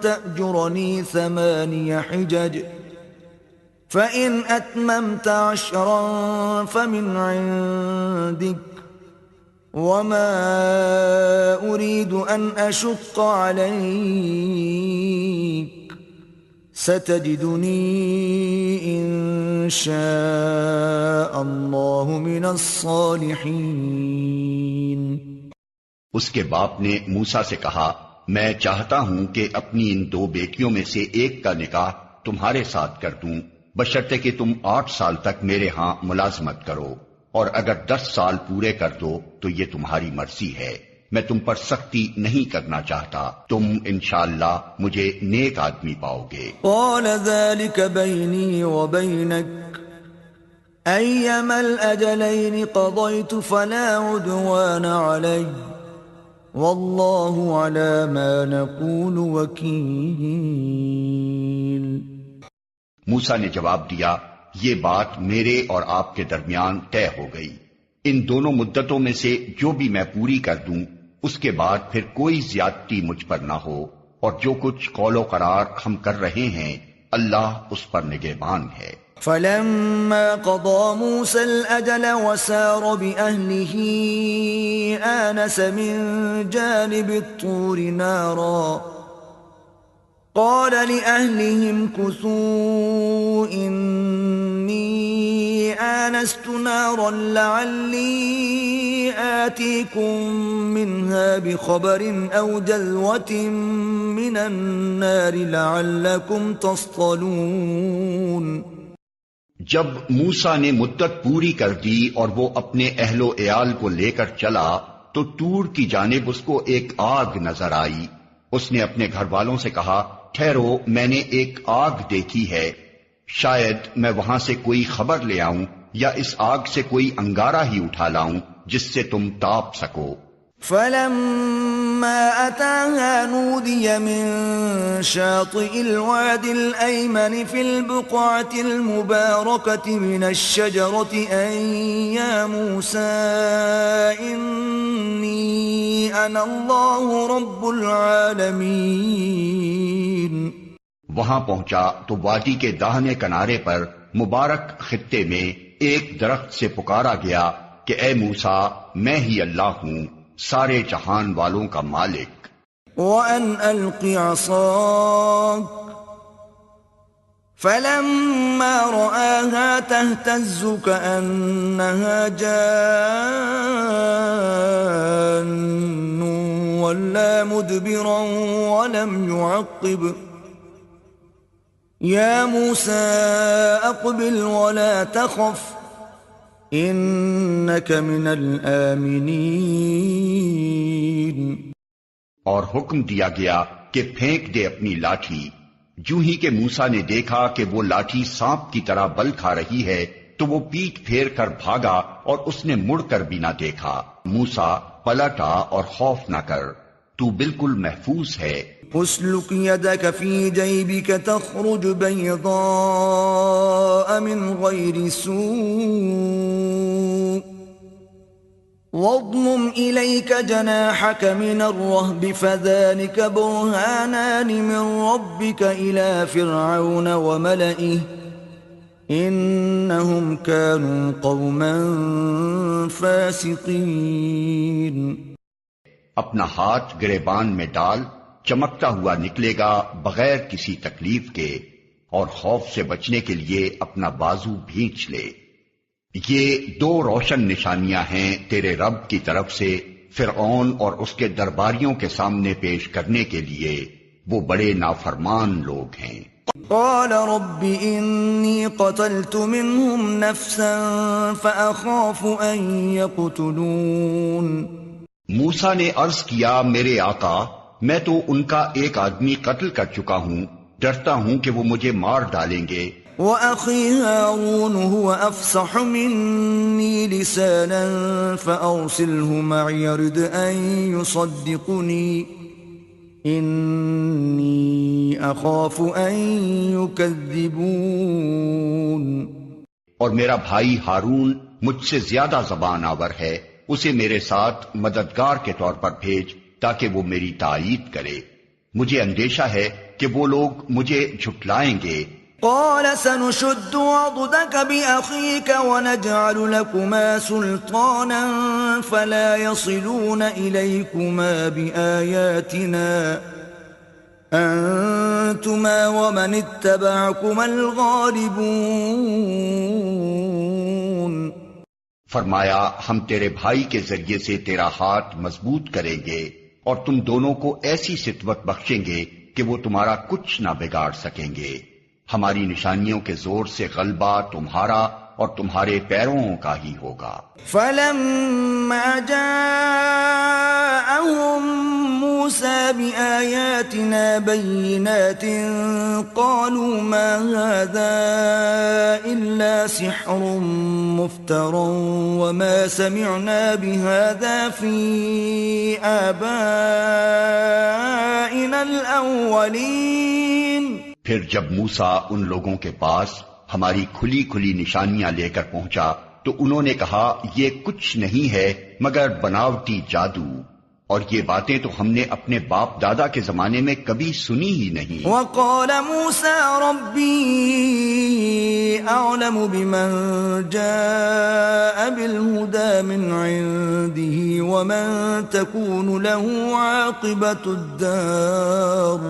Speaker 1: تأجرني 8 حجج فإن أتممت 10 فمن عندك وما أريد أن أشق عليك ستجدني إن شاء الله من الصالحين.
Speaker 3: اس کے باپ نے موسیٰ سے کہا میں چاہتا ہوں کہ اپنی ان 2 بیٹیوں میں سے ایک کا نکاح تمہارے ساتھ کر دوں بشرطے کہ تم 8 سال تک میرے ہاں ملازمت کرو، اور اگر 10 سال پورے کر دو تو یہ تمہاری مرضی ہے، میں تم پر سختی نہیں کرنا چاہتا، تم انشاءاللہ مجھے نیک آدمی پاؤ گے.
Speaker 1: قال ذلك بيني وبينك أيما الأجلين قضيت فلا عدوان علي والله على ما نقول وكيل.
Speaker 3: موسیٰ نے جواب دیا یہ بات میرے اور آپ کے درمیان طے ہو گئی، ان دونوں مدتوں میں سے جو بھی میں پوری کر دوں اس کے بعد پھر کوئی زیادتی مجھ پر نہ ہو، اور جو کچھ قول و قرار ہم کر رہے ہیں اللہ اس پر نگہبان ہے.
Speaker 1: فلما قضى موسى الأجل وسار بأهله آنس من جانب الطور نارا قال لأهلهم كثوا إني آنست نارا لعلي آتيكم منها بخبر أو جذوة من النار لعلكم تصطلون.
Speaker 3: جب موسیٰ نے مدت پوری کر دی اور وہ اپنے اہل و عیال کو لے کر چلا تو طور کی جانب اس کو ایک آگ نظر آئی. اس نے اپنے گھر والوں سے کہا ٹھہرو میں نے ایک آگ دیکھی ہے، شاید میں وہاں سے کوئی خبر لے آؤں یا اس آگ سے کوئی انگارہ ہی اٹھا لاؤں جس سے تم تاپ سکو.
Speaker 1: فلما أتاها نودي من شاطئ الوادي الأيمن في البقعة المباركة من الشجرة أن يا موسى إني أنا الله رب العالمين.
Speaker 3: وہاں پہنچا تو وادی کے داہنے کنارے پر مبارک خطے میں ایک درخت سے پکارا گیا کہ اے موسیٰ میں ہی اللہ ہوں سارے جہان والوں کا مالک.
Speaker 1: وَأَنْ أَلْقِ عَصَاكَ فَلَمَّا رَآهَا تَهْتَزُّ كَأَنَّهَا جَانٌّ وَلَّى مُدْبِرًا وَلَمْ يُعَقِّبْ يَا مُوسَى أَقْبِلْ وَلَا تَخَفْ انک من الآمنین.
Speaker 3: اور حکم دیا گیا کہ پھینک دے اپنی لاٹھی. جوں ہی کہ موسیٰ نے دیکھا کہ وہ لاٹھی سانپ کی طرح بل کھا رہی ہے تو وہ پیٹ پھیر کر بھاگا اور اس نے مڑ کر بھی نہ دیکھا. موسیٰ پلٹا اور خوف نہ کر، تو بالکل محفوظ ہے.
Speaker 1: اسلک یدک فی جیبک تخرج بیضاء من غیر سوء واضمم الیک جناحک من الرہب فذلک برہانان من ربک الی فرعون وملئه إنهم كانوا قوما فاسقين.
Speaker 3: اپنا ہاتھ گریبان میں ڈال، چمکتا ہوا نکلے گا بغیر کسی تکلیف کے، اور خوف سے بچنے کے لیے اپنا بازو بھینچ لے. یہ دو روشن نشانیاں ہیں تیرے رب کی طرف سے فرعون اور اس کے درباریوں کے سامنے پیش کرنے کے لیے. وہ بڑے نافرمان لوگ ہیں.
Speaker 1: قال رب إني قتلت منهم نفسا فأخاف أن يقتلون.
Speaker 3: موسیٰ نے عرض کیا میرے آقا میں تو ان کا ایک آدمی قتل کر چکا ہوں، ڈرتا ہوں کہ وہ مجھے مار ڈالیں گے.
Speaker 1: وأخي هارون هو أفصح مني لسانا فأرسله معي يرد أن يصدقني إني أخاف أن يكذبون.
Speaker 3: اور میرا بھائی ہارون مجھ سے زیادہ زبان آور ہے، اسے میرے ساتھ مددگار کے طور پر بھیج تاکہ وہ میری تائید کرے. مجھے اندیشہ ہے کہ وہ لوگ مجھے جھٹلائیں گے.
Speaker 1: قال سنشد عضدك بأخيك ونجعل لكما سلطانا فلا يصلون إليكما بآياتنا أنتما ومن اتبعكما الغالبون.
Speaker 3: فرمایا ہم تیرے بھائی کے ذریعے سے تیرا ہاتھ مضبوط کریں گے اور تم دونوں کو ایسی ستوت بخشیں گے کہ وہ تمہارا کچھ نہ بگاڑ سکیں گے. ہماری نشانیوں کے زور سے غلبہ تمہارا اور تمہارے پیروں کا ہی ہوگا.
Speaker 1: فلما جاءهم موسى بآياتنا بينات قالوا ما هذا إلا سحر مفترى وما سمعنا بهذا في آبائنا الأولين.
Speaker 3: پھر جب موسیٰ ان لوگوں کے پاس ہماری کھلی کھلی نشانیاں لے کر پہنچا تو انہوں نے کہا یہ کچھ نہیں ہے مگر بناوٹی جادو، اور یہ باتیں تو ہم نے اپنے باپ دادا کے زمانے میں کبھی سنی ہی نہیں.
Speaker 1: وقال موسى ربي أعلم بمن جاء بالهدى من عنده ومن تكون له عاقبة الدار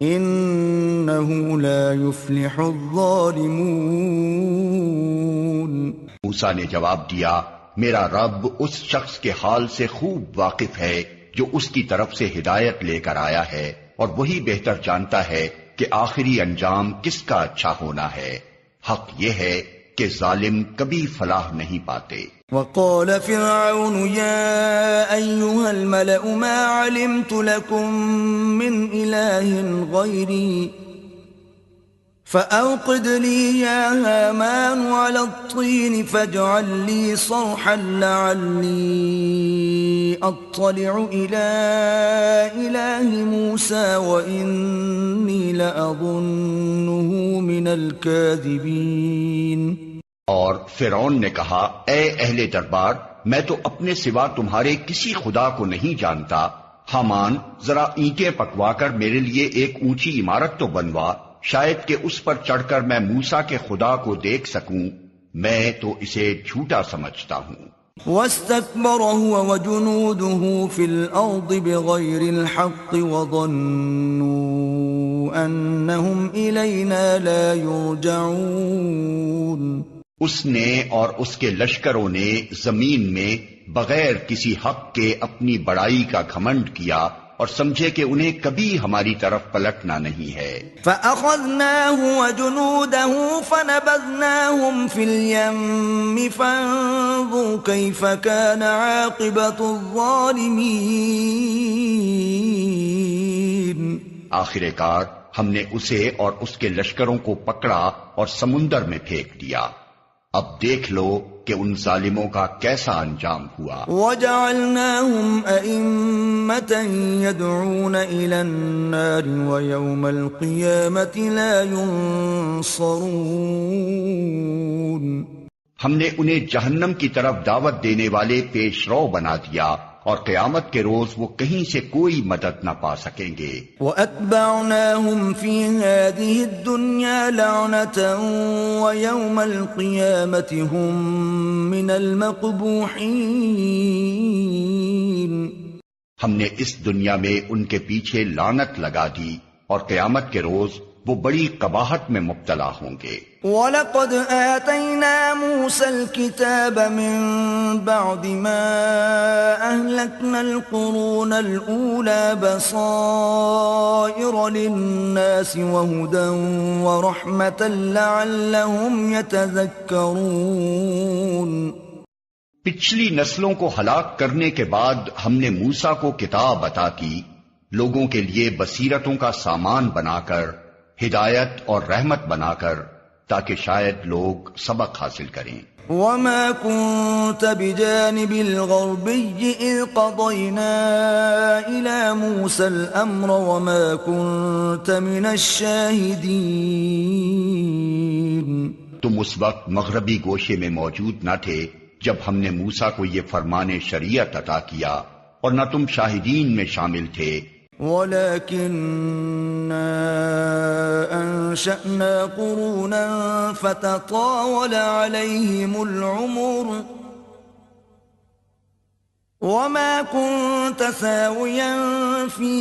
Speaker 1: إنه لا يفلح الظالمون.
Speaker 3: موسیٰ نے جواب دیا میرا رب اس شخص کے حال سے خوب واقف ہے جو اس کی طرف سے ہدایت لے کر آیا ہے، اور وہی بہتر جانتا ہے کہ آخری انجام کس کا اچھا ہونا ہے. حق یہ ہے کہ ظالم کبھی فلاح نہیں پاتے.
Speaker 1: وقال فرعون يا أيها الملأ ما علمت لكم من إله غيري فأوقد لي يا هامان على الطين فاجعل لي صرحا لعلي أطلع إلى إله موسى وإني لأظنه من الكاذبين.
Speaker 3: اور فرعون نے کہا اے اہل دربار میں تو اپنے سوا تمہارے کسی خدا کو نہیں جانتا. حامان ذرا اینٹیں پکوا کر میرے لیے ایک اونچی عمارت تو بنوا، شاید کہ اس پر چڑھ کر میں موسیٰ کے خدا کو دیکھ سکوں. میں تو اسے جھوٹا سمجھتا ہوں.
Speaker 1: واستكبر هو وجنوده في الأرض بغير الحق وظنوا أنهم إلينا لا يرجعون.
Speaker 3: اس نے اور اس کے لشکروں نے زمین میں بغیر کسی حق کے اپنی بڑائی کا گھمنڈ کیا اور سمجھے کہ انہیں کبھی ہماری طرف پلٹنا نہیں ہے.
Speaker 1: فَأَخَذْنَاهُ وَجُنُودَهُ فَنَبَذْنَاهُمْ فِي الْيَمِّ فَانظُرْ كَيْفَ كَانَ عَاقِبَةُ الظَّالِمِينَ.
Speaker 3: آخر کار ہم نے اسے اور اس کے لشکروں کو پکڑا اور سمندر میں پھینک دیا. اب دیکھ لو کہ ان ظالموں کا کیسا انجام ہوا.
Speaker 1: وَجَعَلْنَاهُمْ أَئِمَّةً يَدْعُونَ إِلَى النَّارِ وَيَوْمَ الْقِيَامَةِ لَا يُنصَرُونَ.
Speaker 3: ہم نے انہیں جہنم کی طرف دعوت دینے والے پیش رو بنا دیا اور قیامت کے روز وہ کہیں سے کوئی مدد نہ پا سکیں گے۔
Speaker 1: وَأَتْبَعْنَاهُمْ فِي هَذِهِ الدُّنْيَا لَعْنَةً وَيَوْمَ الْقِيَامَةِ هُمْ مِنَ الْمَقْبُوحِينَ۔
Speaker 3: ہم نے اس دنیا میں ان کے پیچھے لعنت لگا دی اور قیامت کے روز وہ بڑی قباحت میں مبتلا ہوں گے۔
Speaker 1: وَلَقَدْ آتَيْنَا مُوسَى الْكِتَابَ مِن بَعْدِ مَا أَهْلَكْنَا الْقُرُونَ الْأُولَى بَصَائِرَ لِلنَّاسِ وَهُدًى وَرَحْمَةً لَعَلَّهُمْ يَتَذَكَّرُونَ۔
Speaker 3: پچھلی نسلوں کو ہلاک کرنے کے بعد ہم نے موسیٰ کو کتاب عطا کی، لوگوں کے لیے بصیرتوں کا سامان بنا کر، ہدایت اور رحمت بنا کر، تاکہ شاید لوگ سبق حاصل کریں۔
Speaker 1: وَمَا كُنْتَ بِجَانِبِ الْغَرْبِيِّ إِذْ قَضَيْنَا إِلَى مُوسَى الْأَمْرَ وَمَا كُنْتَ مِنَ الشَّاهِدِينَ۔
Speaker 3: تم اس وقت مغربی گوشے میں موجود نہ تھے جب ہم نے موسیٰ کو یہ فرمان شریعت عطا کیا، اور نہ تم شاہدین میں شامل تھے۔
Speaker 1: وَلَكِنَّا أَنشَأْنَا قُرُونًا فَتَطَاوَلَ عَلَيْهِمُ الْعُمُرُ وَمَا كُنْتَ ثَاوِيًا فِي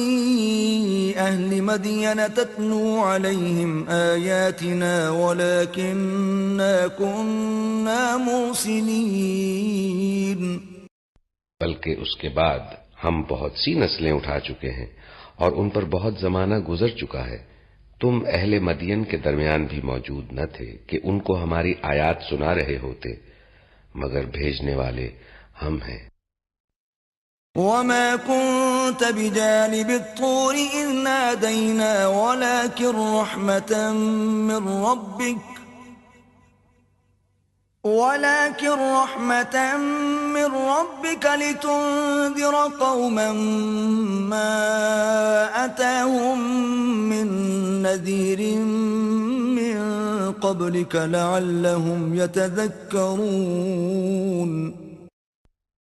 Speaker 1: أَهْلِ مَدْيَنَ تَتْلُو عَلَيْهِمْ آيَاتِنَا وَلَكِنَّا كُنَّا مُرْسِلِينَ۔
Speaker 2: بلکہ اس کے بعد ہم بہت سی نسلیں اٹھا چکے ہیں اور ان پر بہت زمانہ گزر چکا ہے۔ تم اہل مدین کے درمیان بھی موجود نہ تھے کہ ان کو ہماری آیات سنا رہے ہوتے، مگر بھیجنے والے ہم ہیں۔
Speaker 1: وَمَا كُنْتَ بِجَانِبِ الطُّورِ إِذْ نَادَيْنَا وَلَكِنْ رَحْمَةً مِّن رَّبِّكَ لِتُنذِرَ قَوْمًا مَّا أَتَاهُم مِّن نَّذِيرٍ مِّن قَبْلِكَ لَعَلَّهُمْ يَتَذَكَّرُونَ۔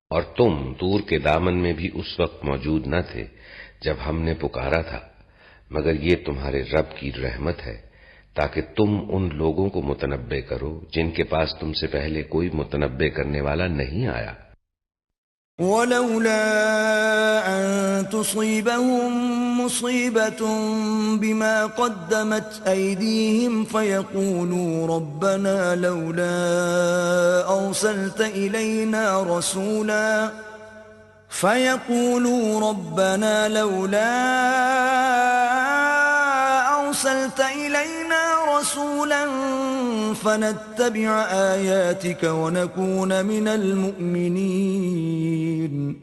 Speaker 2: اور تم طور کے دامن میں بھی اس وقت موجود نہ تھے جب ہم نے پکارا تھا، مگر یہ تمہارے رب کی رحمت ہے تاکہ تم ان لوگوں کو متنبع کرو جن کے پاس تم سے پہلے کوئی متنبع کرنے والا نہیں آیا۔
Speaker 1: وَلَوْلَا أَن تُصِيبَهُم مُّصِيبَةٌ بِمَا قَدَّمَتْ أَيْدِيهِمْ فَيَقُولُوا رَبَّنَا لَوْلَا أَرْسَلْتَ إِلَيْنَا رَسُولًا فَنَتَّبِعَ آيَاتِكَ وَنَكُونَ مِنَ الْمُؤْمِنِينَ۔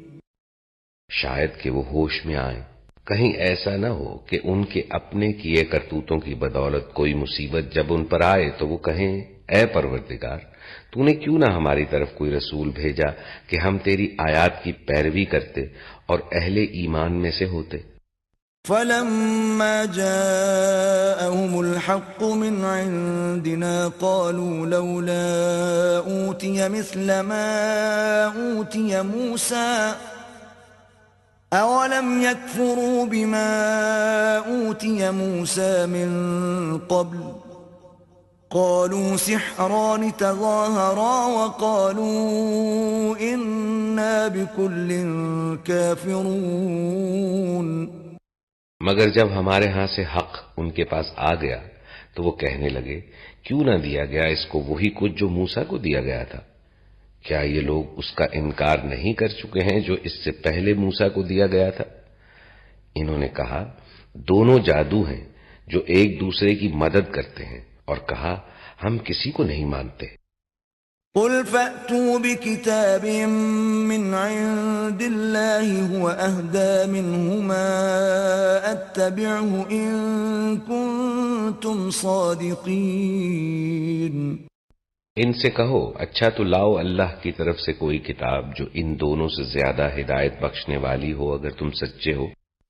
Speaker 2: شاید کہ وہ ہوش میں آئیں، کہیں ایسا نہ ہو کہ ان کے اپنے کیے کرتوتوں کی بدولت کوئی مصیبت جب ان پر آئے تو وہ کہیں اے پروردگار، تو نے کیوں نہ ہماری طرف کوئی رسول بھیجا کہ ہم تیری آیات کی پیروی کرتے اور اہل ایمان میں سے ہوتے۔
Speaker 1: فَلَمَّا جَاءَهُمُ الْحَقُّ مِنْ عِنْدِنَا قَالُوا لَوْلَا أُوتِيَ مِثْلَ مَا أُوتِيَ مُوسَى أَوَلَمْ يَكْفُرُوا بِمَا أُوتِيَ مُوسَى مِنْ قَبْلُ قَالُوا سِحْرَانِ تَظَاهَرَا وَقَالُوا إِنَّا بِكُلٍّ كَافِرُونَ۔
Speaker 2: مگر جب ہمارے ہاں سے حق ان کے پاس آ گیا تو وہ کہنے لگے کیوں نہ دیا گیا اس کو وہی کچھ جو موسیٰ کو دیا گیا تھا؟ کیا یہ لوگ اس کا انکار نہیں کر چکے ہیں جو اس سے پہلے موسیٰ کو دیا گیا تھا؟ انہوں نے کہا دونوں جادو ہیں جو ایک دوسرے کی مدد کرتے ہیں، اور کہا ہم کسی کو نہیں مانتے۔
Speaker 1: قُلْ فَأْتُوا بِكِتَابٍ مِّنْ عِندِ اللَّهِ هُوَ أَهْدَىٰ مِنْهُمَا أَتَّبِعْهُ إِن كُنتُمْ صَادِقِينَ۔
Speaker 2: ان سے کہو اچھا تو لاؤ اللہ کی طرف سے کوئی کتاب جو ان دونوں سے زیادہ ہدایت بخشنے والی ہو اگر تم سچے ہو۔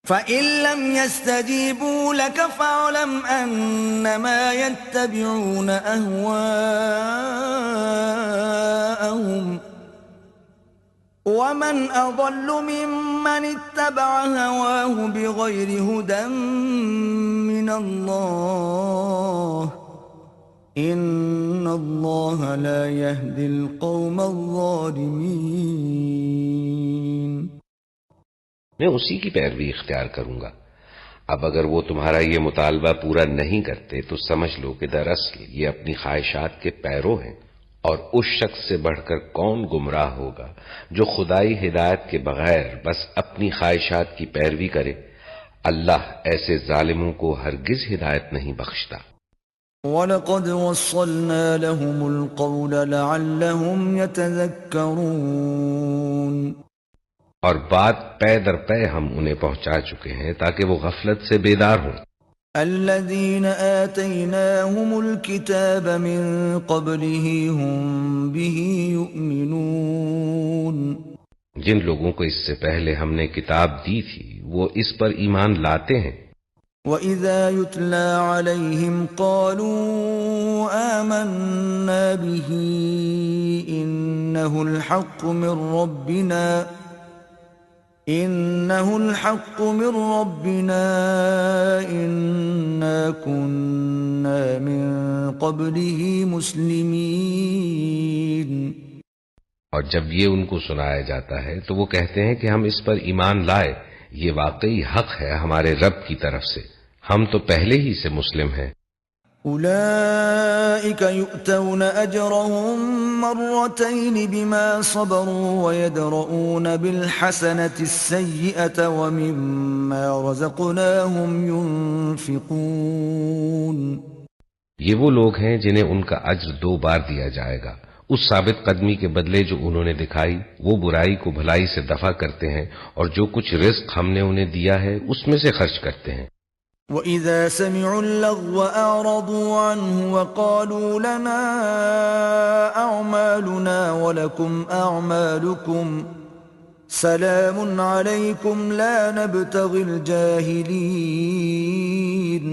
Speaker 1: فَإِن لَّمْ يَسْتَجِيبُوا لَكَ فَاعْلَمْ أَنَّمَا يَتَّبِعُونَ أَهْوَاءَهُمْ، ومن أضل ممن اتبع هواه بغير هدى من الله إن الله لا يهدي القوم الظالمين۔
Speaker 2: میں اسی کی پیروی اختیار کروں گا۔ اب اگر وہ تمہارا یہ مطالبہ پورا نہیں کرتے تو سمجھ لو کہ دراصل یہ اپنی خواہشات کے پیرو ہیں، اور اس شخص سے بڑھ کر کون گمراہ ہوگا جو خدائی ہدایت کے بغیر بس اپنی خواہشات کی پیروی کرے۔ اللہ ایسے ظالموں کو ہرگز ہدایت نہیں بخشتا۔
Speaker 1: وَلَقَدْ وَصَّلْنَا لَهُمُ الْقَوْلَ لَعَلَّهُمْ يَتَذَكَّرُونَ،
Speaker 2: اور بات پے در پے ہم انہیں پہنچا چکے ہیں تاکہ وہ غفلت سے بیدار ہوں۔
Speaker 1: الذين آتيناهم الكتاب من قبله هم به يؤمنون،
Speaker 2: جن لوگوں کو اس سے پہلے ہم نے کتاب دی تھی وہ اس پر ایمان لاتے ہیں۔
Speaker 1: وَإِذَا يُتْلَى عَلَيْهِمْ قَالُوا آمَنَّا بِهِ إِنَّهُ الْحَقُّ مِنْ رَبِّنَا إِنَّا كُنَّا مِنْ قَبْلِهِ مُسْلِمِينَ،
Speaker 2: اور جب یہ ان کو سنایا جاتا ہے تو وہ کہتے ہیں کہ ہم اس پر ایمان لائے، یہ واقعی حق ہے ہمارے رب کی طرف سے، ہم تو پہلے ہی سے مسلم ہیں۔
Speaker 1: أولئك يؤتون أجرهم مرتين بما صبروا ويدرؤون بالحسنة السيئة ومما رزقناهم ينفقون،
Speaker 2: یہ وہ لوگ ہیں جنہیں ان کا اجر 2 بار دیا جائے گا، اس ثابت قدمی کے بدلے جو انہوں نے دکھائی، وہ برائی کو بھلائی سے دفع کرتے ہیں، اور جو کچھ رزق ہم نے انہیں دیا ہے اس میں سے خرچ کرتے ہیں۔
Speaker 1: وَإِذَا سَمِعُوا اللَّغْوَ أَعْرَضُوا عَنْهُ وَقَالُوا لَنَا أَعْمَالُنَا وَلَكُمْ أَعْمَالُكُمْ سَلَامٌ عَلَيْكُمْ لَا نَبْتَغِي الْجَاهِلِينَ،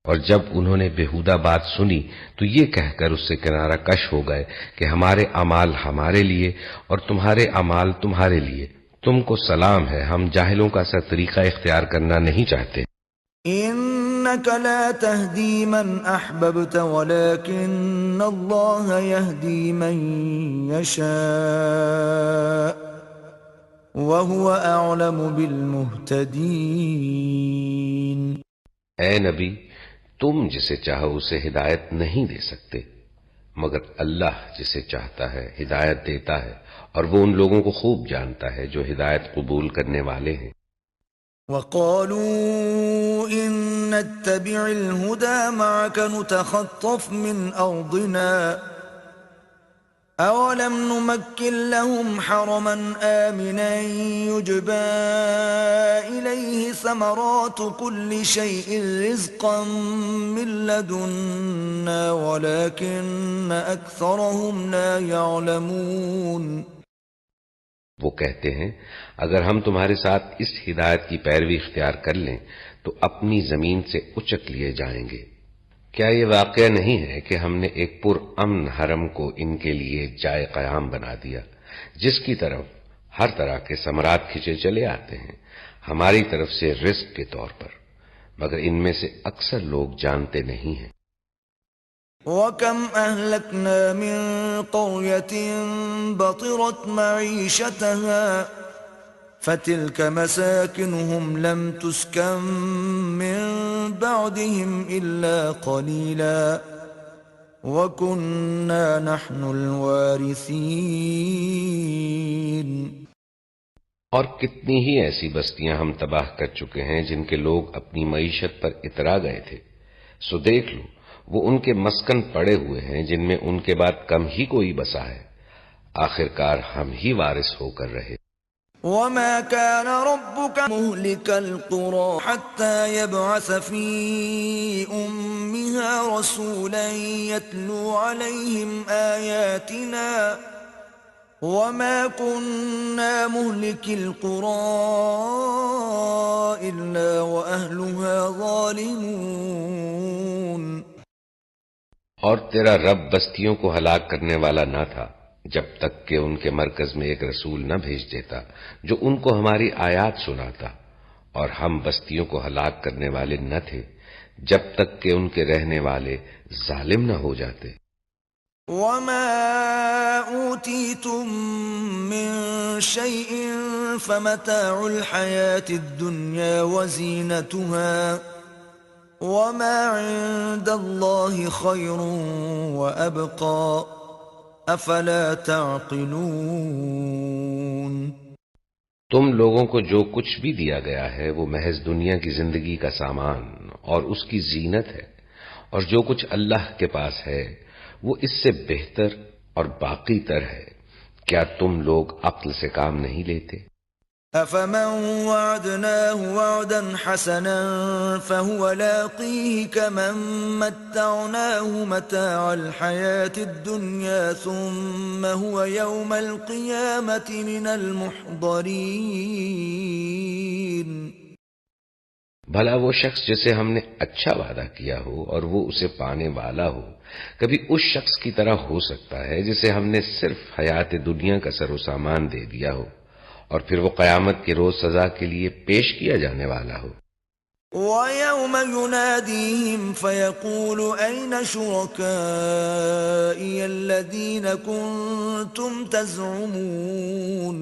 Speaker 2: اور جب انہوں نے بےہودہ بات سنی تو یہ کہہ کر اس سے کنارہ کش ہو گئے کہ ہمارے اعمال ہمارے لیے اور تمہارے اعمال تمہارے لیے، تم کو سلام ہے، ہم جاہلوں کا سا طریقہ اختیار کرنا نہیں چاہتے۔
Speaker 1: إِنَّكَ لَا تَهْدِي مَنْ أَحْبَبْتَ وَلَكِنَّ اللَّهَ يَهْدِي مَنْ يَشَاءُ وَهُوَ أَعْلَمُ بِالْمُهْتَدِينَ۔
Speaker 2: اے نبی، تم جسے چاہو اسے ہدایت نہیں دے سکتے، مگر اللہ جسے چاہتا ہے ہدایت دیتا ہے، اور وہ ان لوگوں کو خوب جانتا ہے جو ہدایت قبول کرنے والے ہیں۔
Speaker 1: وَقَالُوا إِن نَّتَّبِعِ الْهُدَى مَعَكَ نُتَخَطَّفْ مِنْ أَرْضِنَا أَوَلَمْ نُمَكِّنْ لَهُمْ حَرَمًا آمِنًا يُجْبَى إِلَيْهِ ثَمَرَاتُ كُلِّ شَيْءٍ رِزْقًا مِّن لَّدُنَّا وَلَكِنَّ أَكْثَرَهُمْ لَا يَعْلَمُونَ۔
Speaker 2: وہ کہتے ہیں اگر ہم تمہارے ساتھ اس ہدایت کی پیروی اختیار کر لیں تو اپنی زمین سے اچک لیے جائیں گے۔ کیا یہ واقعہ نہیں ہے کہ ہم نے ایک پر امن حرم کو ان کے لیے جائے قیام بنا دیا، جس کی طرف ہر طرح کے ثمرات کھینچے چلے آتے ہیں ہماری طرف سے رزق کے طور پر، مگر ان میں سے اکثر لوگ جانتے نہیں ہیں۔
Speaker 1: وَكَمْ أَهْلَكْنَا مِن قَرْيَةٍ بَطِرَتْ مَعِيشَتَهَا فَتِلْكَ مَسَاكِنُهُمْ لَمْ تُسْكَن مِّن بَعْدِهِمْ إِلَّا قَلِيلًا وَكُنَّا نَحْنُ الْوَارِثِينَ۔
Speaker 2: اور کتنی ہی ایسی بستیاں ہم تباہ کر چکے ہیں جن کے لوگ اپنی معیشت پر اترا گئے تھے، سو دیکھ لو وہ ان کے مسکن پڑے ہوئے ہیں جن میں ان کے بعد کم ہی کوئی بسا ہے، آخر کار ہم ہی وارث ہو کر رہے۔
Speaker 1: وَمَا كَانَ رَبُّكَ مُهْلِكَ الْقُرَى حَتَّى يَبْعَثَ فِي أُمِّهَا رَسُولًا يَتْلُو عَلَيْهِمْ آيَاتِنَا وَمَا كُنَّا مُهْلِكِ الْقُرَى إِلَّا وَأَهْلُهَا ظَالِمُونَ۔
Speaker 2: اور تیرا رب بستیوں کو ہلاک کرنے والا نہ تھا جب تک کہ ان کے مرکز میں ایک رسول نہ بھیج دیتا جو ان کو ہماری آیات سناتا، اور ہم بستیوں کو ہلاک کرنے والے نہ تھے جب تک کہ ان کے رہنے والے ظالم نہ ہو جاتے۔
Speaker 1: وَمَا أُوتِيتُم مِّن شَيْءٍ فَمَتَاعُ الْحَيَاةِ الدُّنْيَا وَزِينَتُهَا وَمَا عِندَ اللَّهِ خَيْرٌ وَأَبْقَى أَفَلَا تَعْقِلُونَ۔
Speaker 2: تم لوگوں کو جو کچھ بھی دیا گیا ہے وہ محض دنیا کی زندگی کا سامان اور اس کی زینت ہے، اور جو کچھ اللہ کے پاس ہے وہ اس سے بہتر اور باقی تر ہے۔ کیا تم لوگ عقل سے کام نہیں لیتے؟
Speaker 1: أَفَمَن وَعَدْنَاهُ وَعْدًا حَسَنًا فَهُوَ لَاقِيهِ كَمَن مَّتَّعْنَاهُ مَتَاعَ الْحَيَاةِ الدُّنْيَا ثُمَّ هُوَ يَوْمَ الْقِيَامَةِ مِنَ الْمُحْضَرِينَ۔
Speaker 2: بھلا وہ شخص جسے ہم نے اچھا وعدہ کیا ہو اور وہ اسے پانے والا ہو، کبھی اس شخص کی طرح ہو سکتا ہے جسے ہم نے صرف حیات دنیا کا سر و سامان دے دیا ہو اور پھر وہ قیامت کے روز سزا کے لیے پیش کیا جانے والا ہو؟
Speaker 1: وَيَوْمَ يُنَادِيهِمْ فَيَقُولُ أَيْنَ شُرَكَائِيَ الَّذِينَ كُنتُمْ تَزْعُمُونَ۔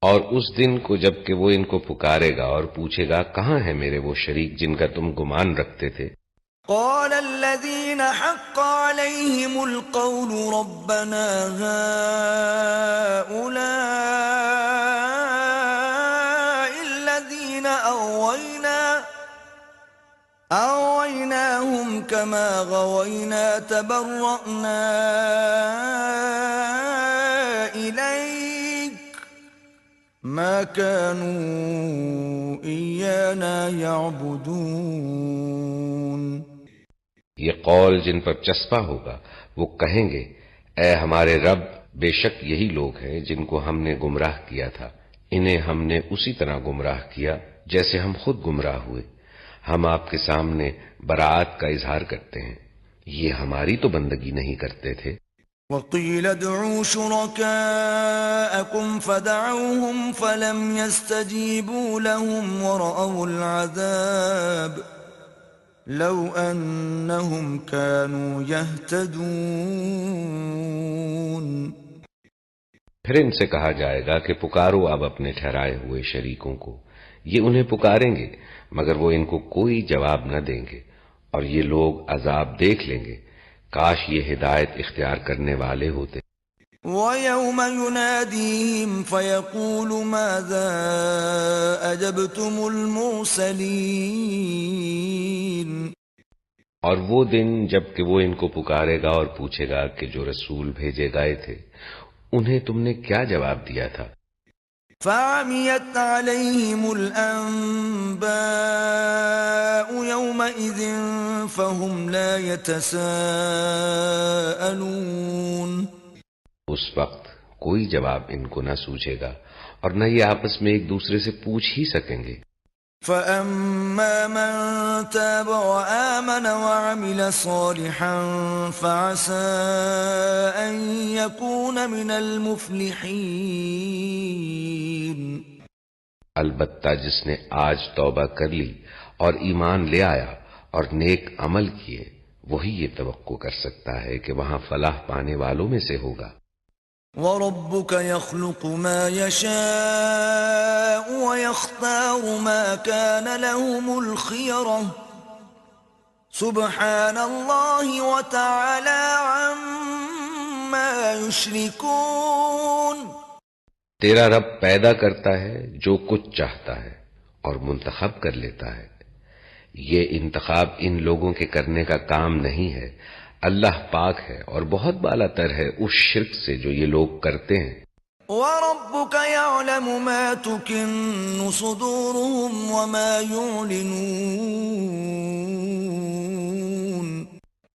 Speaker 2: اور اس دن کو جب کہ وہ ان کو پکارے گا اور پوچھے گا کہاں ہے میرے وہ شریک جن کا تم گمان رکھتے تھے؟
Speaker 1: قال الذين حق عليهم القول ربنا هؤلاء الذين أغويناهم كما غوينا تبرأنا إليك ما كانوا إيانا يعبدون۔
Speaker 2: یہ قول جن پر چسپا ہوگا وہ کہیں گے اے ہمارے رب، بے شک یہی لوگ ہیں جن کو ہم نے گمراہ کیا تھا، انہیں ہم نے اسی طرح گمراہ کیا جیسے ہم خود گمراہ ہوئے۔ ہم آپ کے سامنے براعت کا اظہار کرتے ہیں، یہ ہماری تو بندگی نہیں کرتے تھے۔
Speaker 1: وَقِيلَ ادْعُوا شُرَكَاءَكُمْ فَدَعَوْهُمْ فَلَمْ يَسْتَجِيبُوا لَهُمْ وَرَأَوُا الْعَذَابَ لَوْ أَنَّهُمْ كَانُوا يَهْتَدُونَ۔
Speaker 2: پھر ان سے کہا جائے گا کہ پکارو اب اپنے ٹھہرائے ہوئے شریکوں کو، یہ انہیں پکاریں گے مگر وہ ان کو کوئی جواب نہ دیں گے، اور یہ لوگ عذاب دیکھ لیں گے، کاش یہ ہدایت اختیار کرنے والے ہوتے۔
Speaker 1: وَيَوْمَ يُنَادِيهِمْ فَيَقُولُ مَاذَا أَجَبْتُمُ الْمُرْسَلِينَ۔
Speaker 2: اور وہ دن جب کہ وہ ان کو پکارے گا اور پوچھے گا کہ جو رسول بھیجے گئے تھے انہیں تم نے کیا جواب دیا تھا؟
Speaker 1: فَعَمِيَتْ عَلَيْهِمُ الْأَنبَاءُ يَوْمَئِذٍ فَهُمْ لَا يَتَسَاءَلُونَ۔
Speaker 2: اس وقت کوئی جواب ان کو نہ سوچے گا اور نہ یہ آپس میں ایک دوسرے سے پوچھ ہی سکیں گے۔
Speaker 1: فَأَمَّا مَن تَابَ وَآمَنَ وَعَمِلَ صَالِحًا فَعَسَىٰ أَن يَكُونَ مِنَ الْمُفْلِحِينَ۔
Speaker 2: البتہ جس نے آج توبہ کر لی اور ایمان لے آیا اور نیک عمل کیے، وہی یہ توقع کر سکتا ہے کہ وہاں فلاح پانے والوں میں سے ہوگا۔
Speaker 1: وَرَبُّكَ يَخْلُقُ مَا يَشَاءُ وَيَخْتَارُ مَا كَانَ لَهُمُ الْخِيَرَةُ سُبْحَانَ اللَّهِ وَتَعَالَى عَمَّا يُشْرِكُونَ۔
Speaker 2: تیرا رب پیدا کرتا ہے جو کچھ چاہتا ہے اور منتخب کر لیتا ہے، یہ انتخاب ان لوگوں کے کرنے کا کام نہیں ہے، اللہ پاک ہے اور بہت بالا تر ہے اس شرک سے جو یہ لوگ کرتے ہیں۔
Speaker 1: وَرَبُّكَ يَعْلَمُ مَا تُكِنُّ صُدُورُهُمْ وَمَا يُعْلِنُونَ۔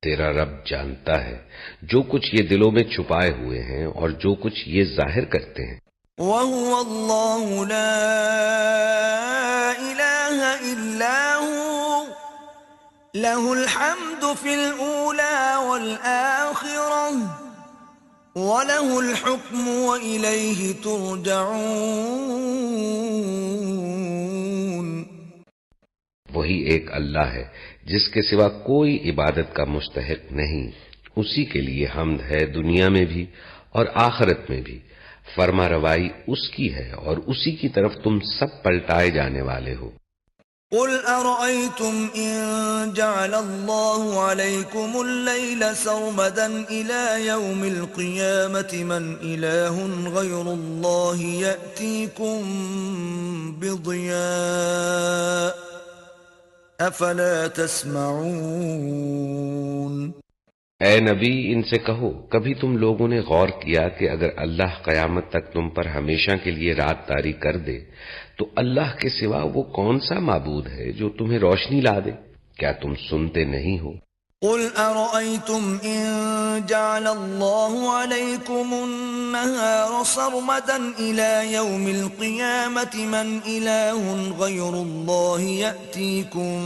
Speaker 2: تیرا رب جانتا ہے جو کچھ یہ دلوں میں چھپائے ہوئے ہیں اور جو کچھ یہ ظاہر کرتے ہیں۔
Speaker 1: وَهُوَ اللَّهُ لَا إِلَٰهَ إِلَّا هُوَ لَهُ الْحَمْدُ فِي الْأُولَىٰ وَالْآخِرَةِ وَلَهُ الْحُكْمُ وَإِلَيْهِ تُرْجَعُونَ۔
Speaker 2: وہی ایک اللہ ہے جس کے سوا کوئی عبادت کا مستحق نہیں، اسی کے لیے حمد ہے دنیا میں بھی اور آخرت میں بھی، فرما روائی اس کی ہے اور اسی کی طرف تم سب پلٹائے جانے والے ہو۔
Speaker 1: قُلْ أَرَأَيْتُمْ إِن جَعَلَ اللَّهُ عَلَيْكُمُ اللَّيْلَ سَرْمَدًا إِلَى يَوْمِ الْقِيَامَةِ مَنْ إِلَٰهٌ غَيْرُ اللَّهِ يَأْتِيكُمْ بِضِيَاءٍ أَفَلَا تَسْمَعُونَ۔
Speaker 2: اے نبی ان سے کہو، کبھی تم لوگوں نے غور کیا کہ اگر اللہ قیامت تک تم پر ہمیشہ کے لیے رات طاری کر دے تو اللہ کے سوا وہ کون سا معبود ہے جو تمہیں روشنی لا دے؟ کیا تم سنتے نہیں ہو؟
Speaker 1: قُلْ أَرَأَيْتُمْ إِن جَعَلَ اللَّهُ عَلَيْكُمُ النَّهَارَ سَرْمَدًا إِلَى يَوْمِ الْقِيَامَةِ مَنْ إِلَٰهٌ غَيْرُ اللَّهِ يَأْتِيكُمْ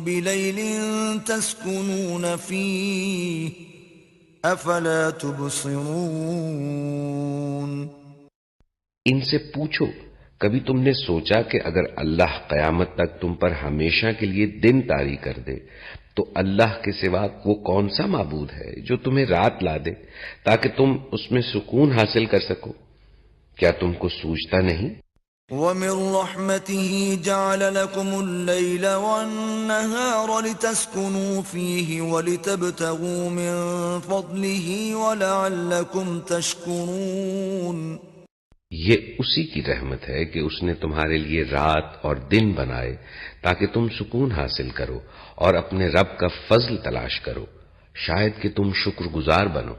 Speaker 1: بِلَيْلٍ تَسْكُنُونَ فِيهِ أَفَلَا تُبْصِرُونَ۔
Speaker 2: ان سے پوچھو، کبھی تم نے سوچا کہ اگر اللہ قیامت تک تم پر ہمیشہ کے لیے دن طاری کر دے تو اللہ کے سوا وہ کون سا معبود ہے جو تمہیں رات لا دے تاکہ تم اس میں سکون حاصل کر سکو؟ کیا تم کو سوچتا نہیں؟
Speaker 1: وَمِن رَّحْمَتِهِ جَعَلَ لَكُمُ اللَّيْلَ وَالنَّهَارَ لِتَسْكُنُوا فِيهِ وَلِتَبْتَغُوا مِن فَضْلِهِ وَلَعَلَّكُمْ تَشْكُرُونَ۔
Speaker 2: یہ اسی کی رحمت ہے کہ اس نے تمہارے لیے رات اور دن بنائے تاکہ تم سکون حاصل کرو اور اپنے رب کا فضل تلاش کرو، شاید کہ تم شکر گزار بنو۔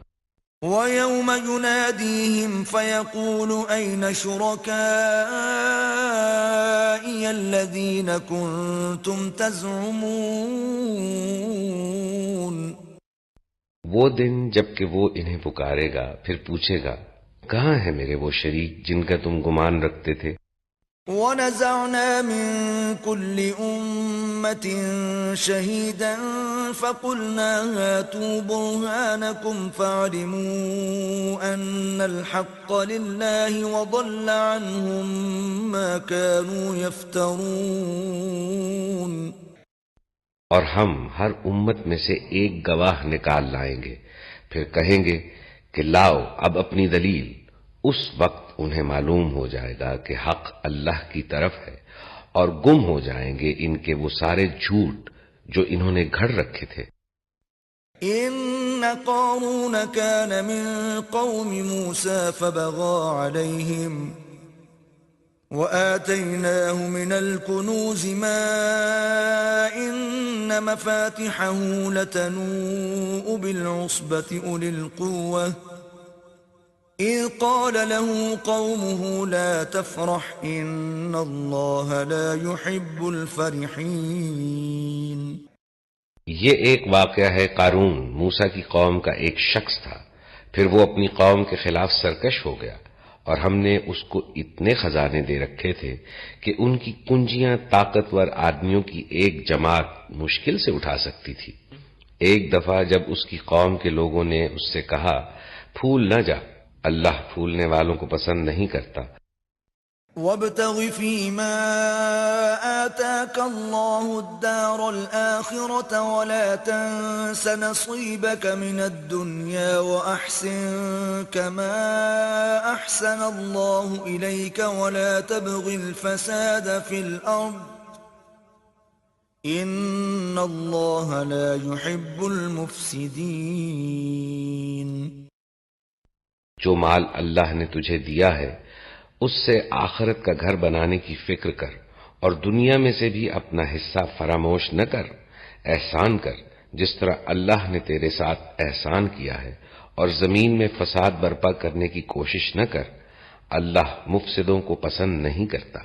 Speaker 1: وَيَوْمَ يُنَادِيهِمْ فَيَقُولُ أَيْنَ شُرَكَائِيَ الَّذِينَ كُنتُمْ تَزْعُمُونَ۔
Speaker 2: وہ دن جب کہ وہ انہیں پکارے گا، پھر پوچھے گا، کہاں ہے میرے وہ شریک جن کا تم گمان رکھتے تھے؟
Speaker 1: وَنَزَعْنَا مِن كُلِّ أُمَّةٍ شَهِيدًا فَقُلْنَا هَاتُوا بُرْهَانَكُمْ فَعَلِمُوا أَنَّ الْحَقَّ لِلَّهِ وَضَلَّ عَنْهُم مَّا كَانُوا يَفْتَرُونَ۔
Speaker 2: اور ہم ہر امت میں سے ایک گواہ نکال لائیں گے، پھر کہیں گے کہ لاؤ اب اپنی دلیل۔ اس وقت انہیں معلوم ہو جائے گا کہ حق اللہ کی طرف ہے اور گم ہو جائیں گے ان کے وہ سارے جھوٹ جو انہوں نے گھڑ رکھے تھے۔
Speaker 1: إِنَّ قَارُونَ كَانَ مِن قَوْمِ مُوسَىٰ فَبَغَىٰ عَلَيْهِمْ وَآتَيْنَاهُ مِنَ الْكُنُوزِ مَا إِنَّ مَفَاتِحَهُ لَتَنُوءُ بِالْعُصْبَةِ أُولِي الْقُوَّةِ إِذْ قَالَ لَهُ قَوْمُهُ لَا تَفْرَحْ إِنَّ اللَّهَ لَا يُحِبُّ الْفَرِحِينَ۔
Speaker 2: یہ ایک واقعہ ہے قارون، موسیٰ کی قوم کا ایک شخص تھا، پھر وہ اپنی قوم کے خلاف سرکش ہو گیا اور ہم نے اس کو اتنے خزانے دے رکھے تھے کہ ان کی کنجیاں طاقتور آدمیوں کی ایک جماعت مشکل سے اٹھا سکتی تھی۔ ایک دفعہ جب اس کی قوم کے لوگوں نے اس سے کہا، پھول نہ جا، اللہ پھولنے والوں کو پسند نہیں کرتا۔
Speaker 1: وَابْتَغِ فِيمَا آتَاكَ اللَّهُ الدَّارَ الْآخِرَةَ وَلَا تَنسَ نَصِيبَكَ مِنَ الدُّنْيَا وَأَحْسِن كَمَا أَحْسَنَ اللَّهُ إِلَيْكَ وَلَا تَبْغِ الْفَسَادَ فِي الْأَرْضِ إِنَّ اللَّهَ لَا يُحِبُّ الْمُفْسِدِينَ۔
Speaker 2: جو مال اللہ نے تجھے دیا ہے اس سے آخرت کا گھر بنانے کی فکر کر اور دنیا میں سے بھی اپنا حصہ فراموش نہ کر، احسان کر جس طرح اللہ نے تیرے ساتھ احسان کیا ہے، اور زمین میں فساد برپا کرنے کی کوشش نہ کر، اللہ مفسدوں کو پسند نہیں کرتا۔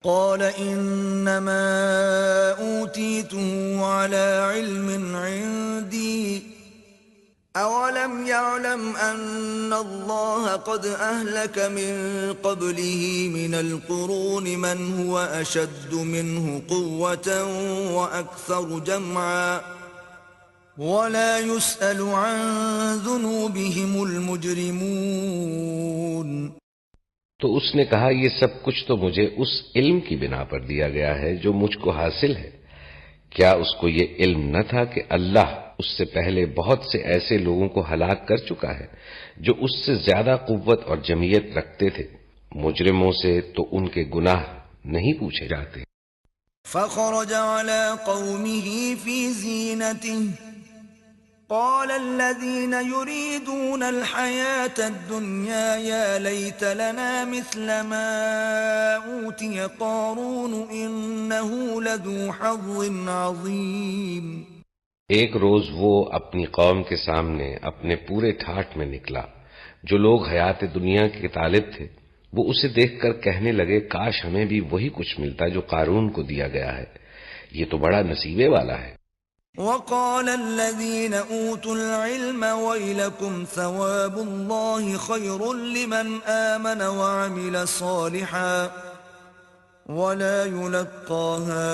Speaker 1: قال انما اوتیته على علم عندي اولم يعلم ان الله قد اهلك من قبله من القرون من هو اشد منه قوة واكثر جمعا ولا يسأل عن ذنوبهم المجرمون.
Speaker 2: تو اس نے کہا یہ سب کچھ تو مجھے اس علم کی بنا پر دیا گیا ہے جو مجھ کو حاصل ہے. کیا اس کو یہ علم نہ تھا کہ اللہ اس سے پہلے بہت سے ایسے لوگوں کو ہلاک کر چکا ہے جو اس سے زیادہ قوت اور جمعیت رکھتے تھے؟ مجرموں سے تو ان کے گناہ نہیں پوچھے جاتے.
Speaker 1: فخرج على قومه في زينته قال الذين يريدون الحياة الدنيا يا ليت لنا مثل ما أوتي قارون إنه لذو حظ عظيم.
Speaker 2: ایک روز وہ اپنی قوم کے سامنے اپنے پورے ٹھاٹھ میں نکلا. جو لوگ حیات دنیا کے طالب تھے وہ اسے دیکھ کر کہنے لگے کاش ہمیں بھی وہی کچھ ملتا جو قارون کو دیا گیا ہے، یہ تو بڑا نصیبے والا ہے.
Speaker 1: وقال الذين أوتوا العلم ويلكم ثواب الله خير لمن آمن وعمل صالحا ولا يلقاها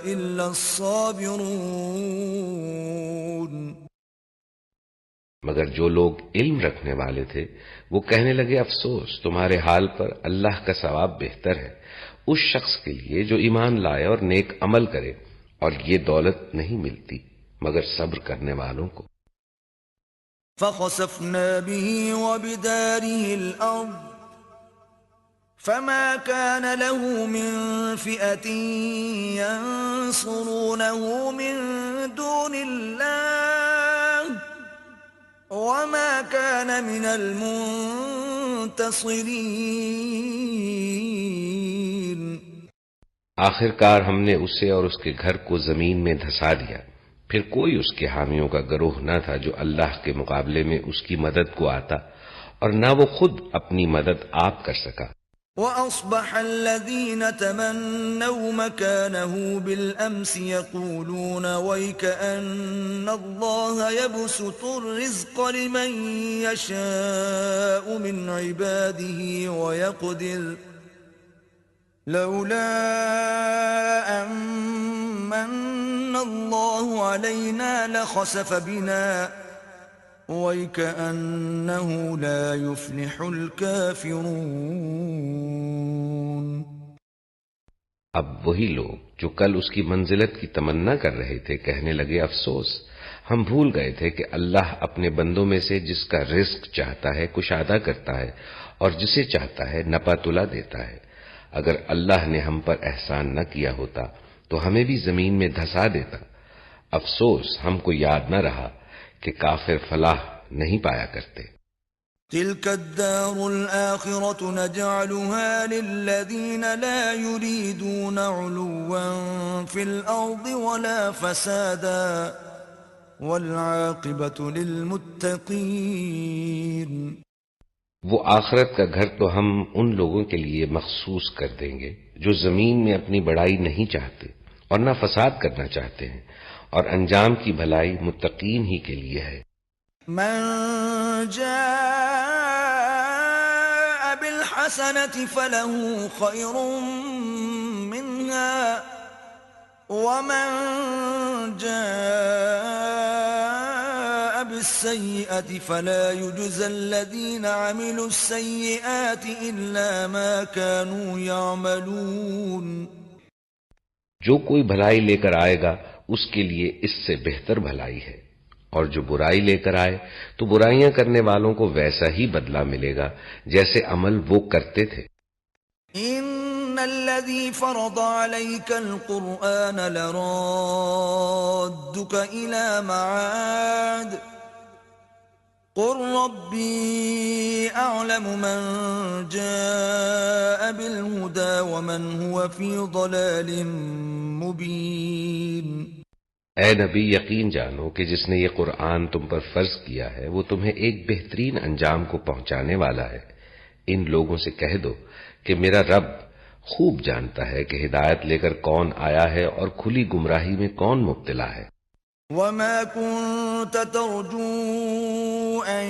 Speaker 1: إلا الصابرون.
Speaker 2: مگر جو لوگ علم رکھنے والے تھے وہ کہنے لگے افسوس تمہارے حال پر، اللہ کا ثواب بہتر ہے اس شخص کے لیے جو ایمان لائے اور نیک عمل کرے، اور یہ دولت نہیں ملتی مگر صبر کرنے والوں کو.
Speaker 1: فخسفنا به وبداره الأرض فما كان له من فئة ينصرونه من دون الله وما كان من المنتصرين.
Speaker 2: آخر کار ہم نے اسے اور اس کے گھر کو زمین میں دھسا دیا، پھر کوئی اس کے حامیوں کا گروہ نہ تھا جو اللہ کے مقابلے میں اس کی مدد کو آتا، اور نہ وہ خود اپنی مدد آپ کر سکا.
Speaker 1: وَأَصْبَحَ الَّذِينَ تَمَنَّوْا مَكَانَهُ بِالْأَمْسِ يَقُولُونَ وَيْكَأَنَّ اللَّهَ يَبْسُطُ الرِّزْقَ لِمَن يَشَاءُ مِنْ عِبَادِهِ وَيَقْدِرُ لولا أمن الله علينا لخسف بنا وَيْكَأَنَّهُ لَا يُفْلِحُ الْكَافِرُونَ.
Speaker 2: اب وہی لوگ جو کل اس کی منزلت کی تمنا کر رہے تھے کہنے لگے افسوس ہم بھول گئے تھے کہ اللہ اپنے بندوں میں سے جس کا رزق چاہتا ہے کشادہ کرتا ہے اور جسے چاہتا ہے نپا تلا دیتا ہے. اگر اللہ نے ہم پر احسان نہ کیا ہوتا تو ہمیں بھی زمین میں دھسا دیتا. افسوس ہم کو یاد نہ رہا کہ کافر فلاح نہیں پایا کرتے.
Speaker 1: تلك الدار الآخرة نجعلها للذين لا يريدون علوا في الأرض ولا فسادا والعاقبة للمتقين.
Speaker 2: وہ آخرت کا گھر تو ہم ان لوگوں کے لیے مخصوص کر دیں گے جو زمین میں اپنی بڑائی نہیں چاہتے اور نہ فساد کرنا چاہتے ہیں، اور انجام کی بھلائی متقین ہی کے لیے ہے.
Speaker 1: من جاء بالحسنة فله خير منها ومن جاء بالسيئة فلا يجزى الذين عملوا السيئات إلا ما كانوا يعملون.
Speaker 2: جو کوئی بھلائی لے کر آئے گا اس کے لیے اس سے بہتر بھلائی ہے، اور جو برائی لے کر آئے تو برائیاں کرنے والوں کو ویسا ہی بدلہ ملے گا جیسے عمل وہ کرتے تھے.
Speaker 1: ان الذي فرض عليك القرآن لرادك الى معاد قل ربي اعلم من جاء بالهدى ومن هو في ضلال مبين.
Speaker 2: اے نبی یقین جانو کہ جس نے یہ قرآن تم پر فرض کیا ہے وہ تمہیں ایک بہترین انجام کو پہنچانے والا ہے. ان لوگوں سے کہہ دو کہ میرا رب خوب جانتا ہے کہ ہدایت لے کر کون آیا ہے اور کھلی گمراہی میں کون مبتلا ہے.
Speaker 1: وما كنت ترجو أن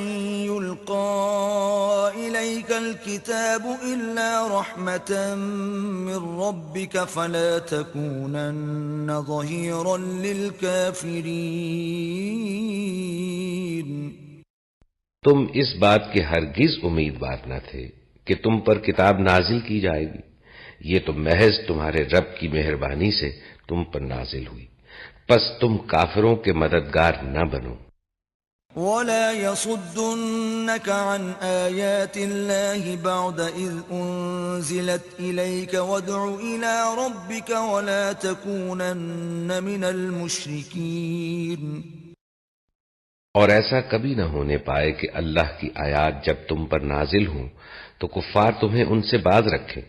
Speaker 1: يلقى إليك الكتاب إلا رحمة من ربك فلا تكونن ظهيرا للكافرين.
Speaker 2: تم اس بات کے ہرگز امیدوار نہ تھے کہ تم پر کتاب نازل کی جائے گی، یہ تو محض تمہارے رب کی مہربانی سے تم پر نازل ہوئی، پس تم کافروں کے مددگار نہ بنو.
Speaker 1: ولا يصدنك عن آيات الله بعد إذ أنزلت إليك وادع إلى ربك ولا تكونن من المشركين.
Speaker 2: اور ایسا کبھی نہ ہونے پائے کہ اللہ کی آیات جب تم پر نازل ہوں تو کفار تمہیں ان سے باز رکھیں.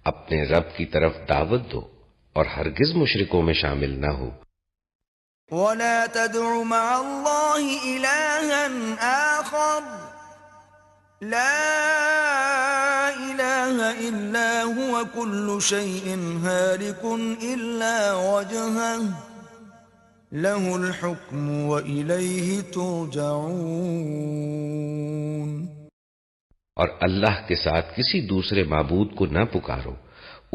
Speaker 2: اپنے رب کی طرف دعوت دو اور ہرگز مشرکوں میں شامل نہ ہو.
Speaker 1: ولا تدع مع الله إلها آخر لا إله إلا هو كل شيء هالك إلا وجهه له الحكم وإليه ترجعون.
Speaker 2: اور اللہ کے ساتھ کسی دوسرے معبود کو نہ پکارو،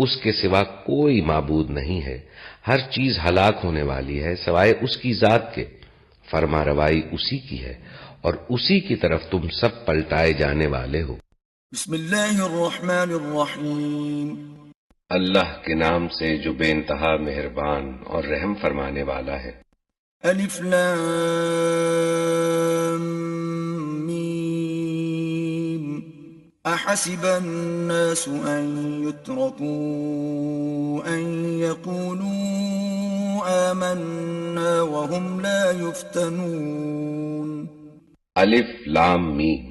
Speaker 2: اس کے سوا کوئی معبود نہیں ہے، ہر چیز ہلاک ہونے والی ہے سوائے اس کی ذات کے، فرما روائی اسی کی ہے اور اسی کی طرف تم سب پلٹائے جانے والے ہو.
Speaker 1: بسم اللہ الرحمن الرحیم.
Speaker 2: اللہ کے نام سے جو بے انتہا مہربان اور رحم فرمانے والا ہے.
Speaker 1: الف لام میم. احسب الناس ان يتركوا ان يقولوا آمنا وهم لا يفتنون.
Speaker 2: الف لام میم.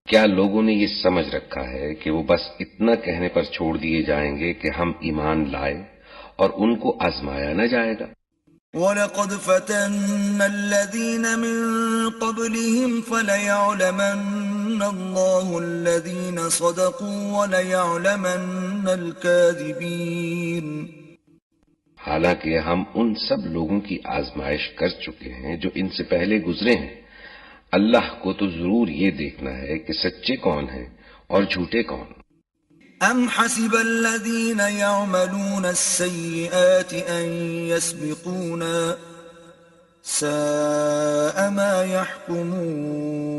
Speaker 2: کیا لوگوں نے یہ سمجھ رکھا ہے کہ وہ بس اتنا کہنے پر چھوڑ دیے جائیں گے کہ ہم ایمان لائے اور ان کو آزمایا نہ جائے گا؟
Speaker 1: وَلَقَدْ فَتَنَّا الَّذِينَ مِن قَبْلِهِمْ فَلَيَعْلَمَنَّ اللَّهُ الَّذِينَ صَدَقُوا وَلَيَعْلَمَنَّ الْكَاذِبِينَ.
Speaker 2: حالانکہ ہم ان سب لوگوں کی آزمائش کر چکے ہیں جو ان سے پہلے گزرے ہیں. اللہ کو تو ضرور یہ دیکھنا ہے کہ سچے کون ہیں اور جھوٹے کون.
Speaker 1: ام حسب الذين يعملون السيئات ان يسبقونا ساء ما يحكمون.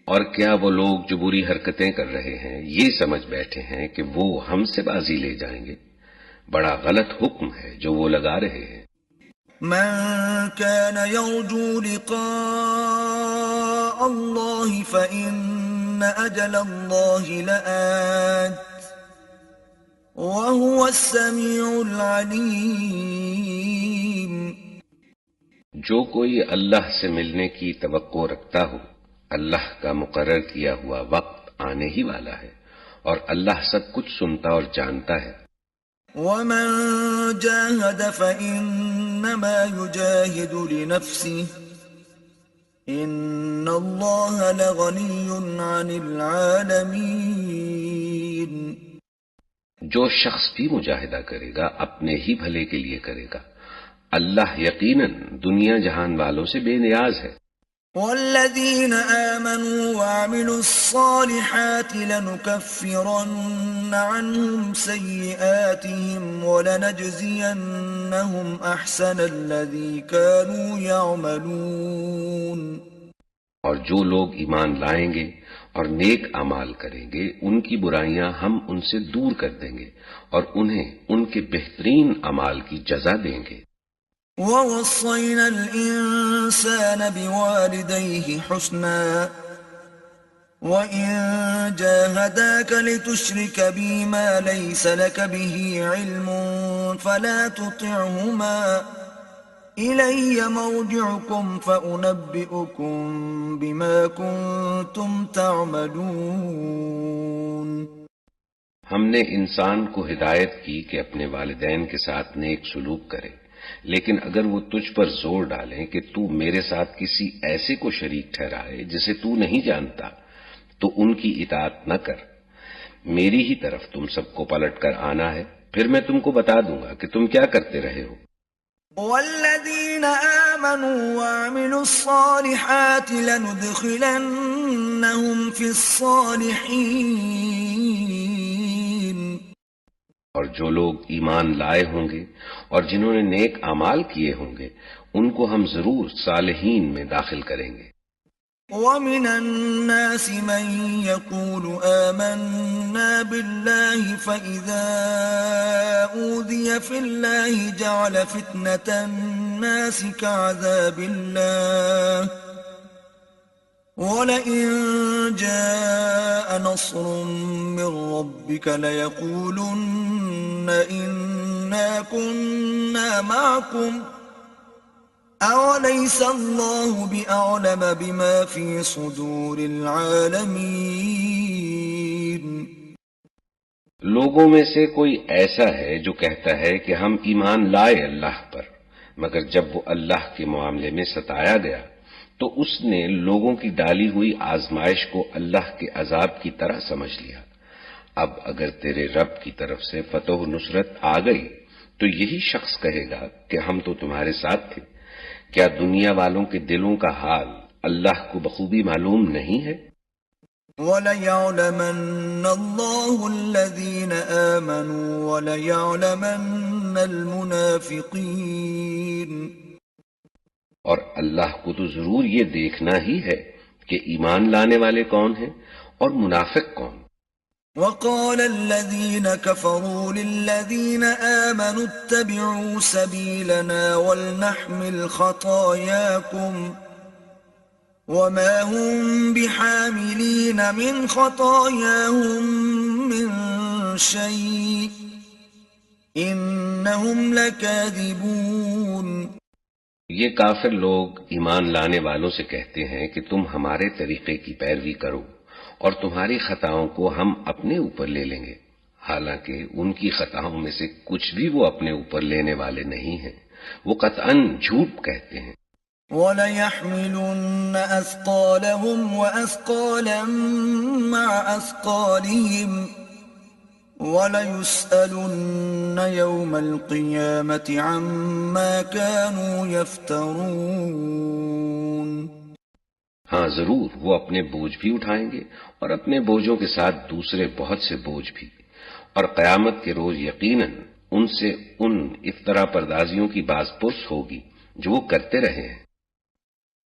Speaker 2: اور کیا وہ لوگ جو بری حرکتیں کر رہے ہیں یہ سمجھ بیٹھے ہیں کہ وہ ہم سے بازی لے جائیں گے؟ بڑا غلط حکم ہے جو وہ لگا رہے ہیں.
Speaker 1: من كان يرجو لقاء الله فإن أجل الله لآت وهو السميع العليم.
Speaker 2: جو کوئی اللہ سے ملنے کی توقع رکھتا ہو، اللہ کا مقرر کیا ہوا وقت آنے ہی والا ہے اور اللہ سب کچھ سنتا اور جانتا ہے.
Speaker 1: ومن جاهد فإنما يجاهد لنفسه إن الله لغني عن العالمين.
Speaker 2: جو شخص بھی مجاہدہ کرے گا اپنے ہی بھلے کے لیے کرے گا، اللہ یقیناً دنیا جہان والوں سے بے نیاز ہے.
Speaker 1: والذين آمنوا وعملوا الصالحات لنكفرن عنهم سيئاتهم ولنجزينهم أحسن الذي كانوا يعملون.
Speaker 2: اور جو لوگ ایمان لائیں گے اور نیک اعمال کریں گے ان کی برائیاں ہم ان سے دور کر دیں گے اور انہیں ان کے بہترین اعمال کی جزا دیں گے.
Speaker 1: وَوَصَّيْنَا الْإِنسَانَ بِوَالِدَيْهِ حُسْنًا وَإِن جَاهَدَاكَ لِتُشْرِكَ بِي مَا لَيْسَ لَكَ بِهِ عِلْمٌ فَلَا تُطِعْهُمَا إِلَيَّ مَرْجِعُكُمْ فَأُنَبِّئُكُم بِمَا كُنتُمْ تَعْمَلُونَ.
Speaker 2: ہم نے انسان کو ہدایت کی کہ اپنے والدین کے ساتھ نیک سلوک کرے، لیکن اگر وہ تجھ پر زور ڈالیں کہ تو میرے ساتھ کسی ایسے کو شریک ٹھہرائے جسے تو نہیں جانتا تو ان کی اطاعت نہ کر. میری ہی طرف تم سب کو پلٹ کر آنا ہے، پھر میں تم کو بتا دوں گا کہ تم کیا کرتے رہے ہو.
Speaker 1: والذین الذين آمنوا وعملوا الصالحات لندخلنهم في الصالحين
Speaker 2: اور جو لوگ ایمان لائے ہوں گے اور جنہوں نے نیک اعمال کیے ہوں گے ان کو ہم ضرور صالحین میں داخل کریں گے۔
Speaker 1: ومن الناس من يقول آمنا بالله فإذا أوذي في الله جعل فتنة الناس كعذاب الله ولئن جاء نصر من ربك ليقولن إنا كنا معكم أوليس الله بأعلم بما في صدور العالمين۔
Speaker 2: لوگوں میں سے کوئی ایسا ہے جو کہتا ہے کہ ہم ایمان لائے اللہ پر، مگر جب وہ اللہ کے معاملے میں ستایا گیا تو اس نے لوگوں کی ڈالی ہوئی آزمائش کو اللہ کے عذاب کی طرح سمجھ لیا۔ اب اگر تیرے رب کی طرف سے فتح و نصرت آ گئی تو یہی شخص کہے گا کہ ہم تو تمہارے ساتھ تھے۔ کیا دنیا والوں کے دلوں کا حال اللہ کو بخوبی معلوم نہیں ہے؟
Speaker 1: وَلَيَعْلَمَنَّ اللَّهُ الَّذِينَ آمَنُوا وَلَيَعْلَمَنَّ الْمُنَافِقِينَ۔
Speaker 2: اور اللہ کو تو ضرور یہ دیکھنا ہی ہے کہ ایمان لانے والے کون ہیں اور منافق کون۔
Speaker 1: وقال الذين كفروا للذين آمنوا اتبعوا سبيلنا ولنحمل خطاياكم وما هم بحاملين من خطاياهم من شيء إنهم لكاذبون۔
Speaker 2: یہ کافر لوگ ایمان لانے والوں سے کہتے ہیں کہ تم ہمارے طریقے کی پیروی کرو اور تمہاری خطاؤں کو ہم اپنے اوپر لے لیں گے، حالانکہ ان کی خطاؤں میں سے کچھ بھی وہ اپنے اوپر لینے والے نہیں ہیں، وہ قطعاً جھوٹ کہتے ہیں۔
Speaker 1: وَلَيَحْمِلُنَّ أَثْقَالَهُمْ وَأَثْقَالًا مَعَ أَثْقَالِهِمْ وَلَيُسْأَلُنَّ يَوْمَ الْقِيَامَةِ عَمَّا كَانُوا يَفْتَرُونَ۔
Speaker 2: ہاں ضرور وہ اپنے بوجھ بھی اٹھائیں گے اور اپنے بوجھوں کے ساتھ دوسرے بہت سے بوجھ بھی، اور قیامت کے روز یقیناً ان سے ان افطرا پردازیوں کی باز پرس ہوگی جو وہ کرتے رہے ہیں۔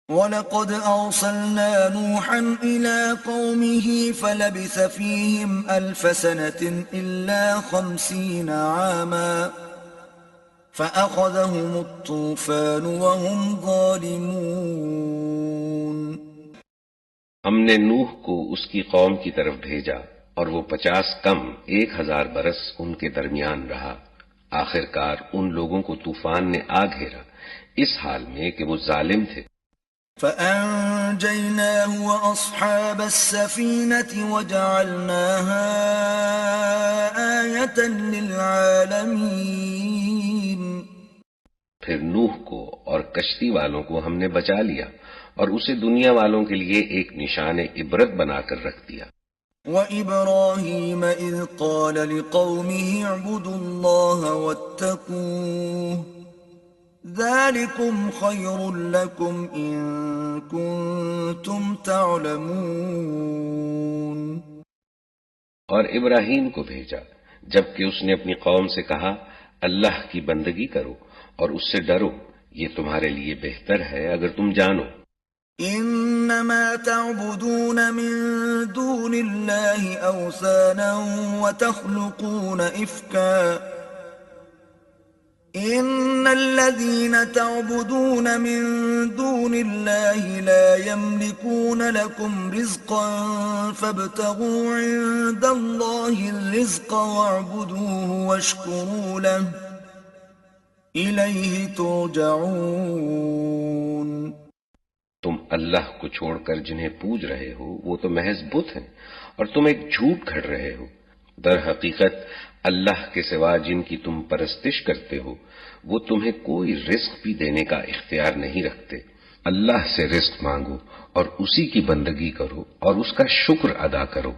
Speaker 1: وَلَقَدْ أَرْسَلْنَا نُوحًا إِلَىٰ قَوْمِهِ فَلَبِثَ فِيهِمْ أَلْفَ سَنَةٍ إِلَّا 50 عَامًا فَأَخَذَهُمُ الطُّوفَانُ وَهُمْ ظَالِمُونَ۔
Speaker 2: ہم نے نوح کو اس کی قوم کی طرف بھیجا اور وہ 50 کم 1000 برس ان کے درمیان رہا، آخر کار ان لوگوں کو طوفان نے آ گھیرا اس حال میں کہ وہ ظالم تھے۔
Speaker 1: فَأَنجَيْنَاهُ وَأَصْحَابَ السَّفِينَةِ وَجَعَلْنَاهَا آيَةً لِلْعَالَمِينَ۔
Speaker 2: پھر نوح کو اور کشتی والوں کو ہم نے بچا لیا اور اسے دنیا والوں کے لیے ایک نشان عبرت بنا کر رکھ دیا۔
Speaker 1: وَإِبْرَاهِيمَ إِذْ قَالَ لِقَوْمِهِ اعْبُدُوا اللَّهَ وَاتَّقُوهُ ذَلِكُمْ خَيْرٌ لَكُمْ إِن كُنتُمْ تَعْلَمُونَ۔
Speaker 2: اور ابراہیم کو بھیجا جبکہ اس نے اپنی قوم سے کہا اللہ کی بندگی کرو اور اس سے ڈرو، یہ تمہارے لیے بہتر ہے اگر تم جانو۔
Speaker 1: انما تعبدون من دون الله اوثانا وتخلقون افكا ان الذين تعبدون من دون الله لا يملكون لكم رزقا فابتغوا عند الله الرزق واعبدوه واشكروا له إليه ترجعون۔
Speaker 2: تم اللہ کو چھوڑ کر جنہیں پوج رہے ہو وہ تو محض بت ہیں اور تم ایک جھوٹ گھڑ رہے ہو۔ در حقیقت اللہ کے سوا جن کی تم پرستش کرتے ہو وہ تمہیں کوئی رزق بھی دینے کا اختیار نہیں رکھتے۔ اللہ سے رزق مانگو اور اسی کی بندگی کرو اور اس کا شکر ادا کرو،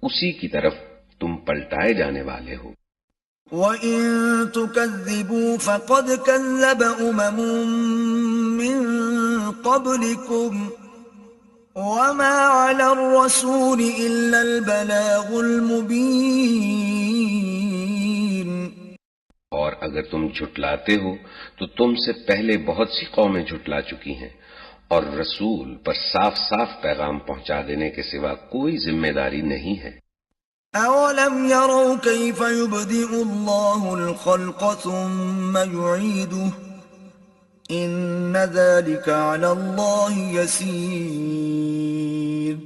Speaker 2: اسی کی طرف تم پلٹائے جانے والے ہو۔
Speaker 1: وَإِن تُكَذِّبُوا فَقَدْ كَذَّبَ مِن قَبْلِكُمْ وَمَا عَلَى الرَّسُولِ إِلَّا الْبَلَاغُ الْمُبِينُ۔
Speaker 2: اور اگر تم جھٹلاتے ہو تو تم سے پہلے بہت سی قومیں جھٹلا چکی ہیں، اور رسول پر صاف صاف پیغام پہنچا دینے کے سوا کوئی ذمہ داری نہیں ہے۔
Speaker 1: أَوَلَمْ يَرَوْا كَيْفَ يُبْدِئُ اللَّهُ الْخَلْقَ ثُمَّ يُعِيدُهُ إِنَّ ذَلِكَ عَلَى اللَّهِ يَسِيرٌ۔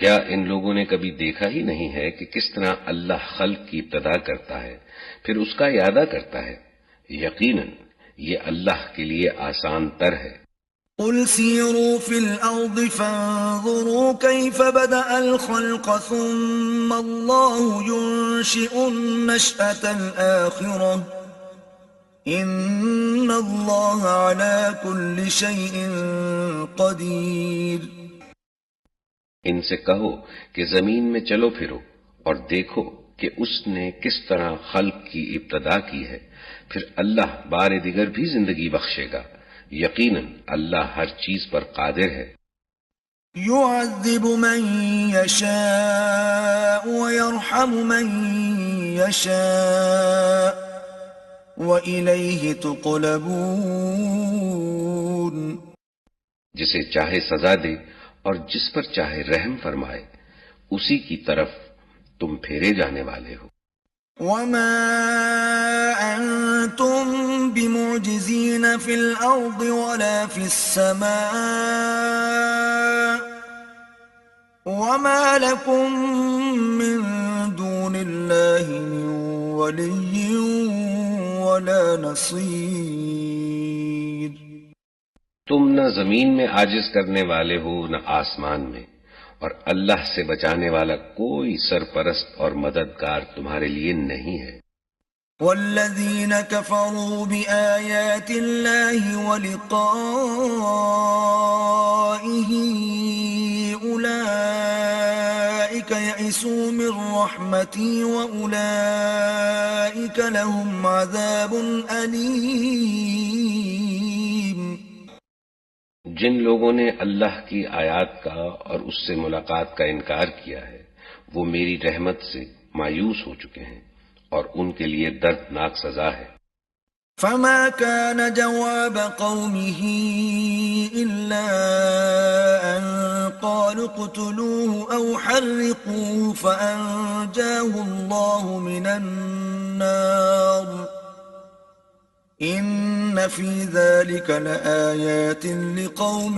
Speaker 2: کیا ان لوگوں نے کبھی دیکھا ہی نہیں ہے کہ کس طرح اللہ خلق کی ابتدا کرتا ہے پھر اس کا اعادہ کرتا ہے؟ یقیناً یہ اللہ کے لیے آسان تر ہے۔
Speaker 1: قُلْ سِيرُوا فِي الْأَرْضِ فَانظُرُوا كَيْفَ بَدَأَ الْخَلْقَ ثُمَّ اللَّهُ يُنشِئُ النَّشْأَةَ الْآخِرَةَ إِنَّ اللَّهَ عَلَى كُلِّ شَيْءٍ قَدِيرٌ۔
Speaker 2: ان سے کہو کہ زمین میں چلو پھرو اور دیکھو کہ اس نے کس طرح خلق کی ابتدا کی ہے، پھر اللہ بار دیگر بھی زندگی بخشے گا، یقیناً اللہ ہر چیز پر قادر ہے۔
Speaker 1: يُعَذِّبُ مَن يَشَاءُ وَيَرْحَمُ مَن يَشَاءُ وَإِلَيْهِ تُقْلَبُونَ۔
Speaker 2: جسے چاہے سزا دے اور جس پر چاہے رحم فرمائے، اسی کی طرف تم پھیرے جانے والے ہو۔
Speaker 1: وَمَا أَنتُم بِمُعْجِزِينَ فِي الْأَرْضِ وَلَا فِي السَّمَاءِ وَمَا لَكُم مِّن دُونِ اللَّهِ مِن وَلِيٍّ وَلَا نَصِيرٍ۔
Speaker 2: تم نہ زمین میں عاجز کرنے والے ہو نہ آسمان میں، اور اللہ سے بچانے والا کوئی سرپرست اور مددگار تمہارے لیے نہیں ہے۔
Speaker 1: وَالَّذِينَ كَفَرُوا بِآيَاتِ اللَّهِ وَلِقَائِهِ أُولَئِكَ يَئِسُوا مِن رَّحْمَتِي وَأُولَئِكَ لَهُمْ عَذَابٌ أَلِيمٌ۔
Speaker 2: جن لوگوں نے اللہ کی آیات کا اور اس سے ملاقات کا انکار کیا ہے وہ میری رحمت سے مایوس ہو چکے ہیں، اور ان کے لیے دردناک سزا ہے۔
Speaker 1: فما كان جواب قومه إلا أن قالوا اقتلوه أو حرقوه فأنجاه الله من النار إن في ذلك لآيات لقوم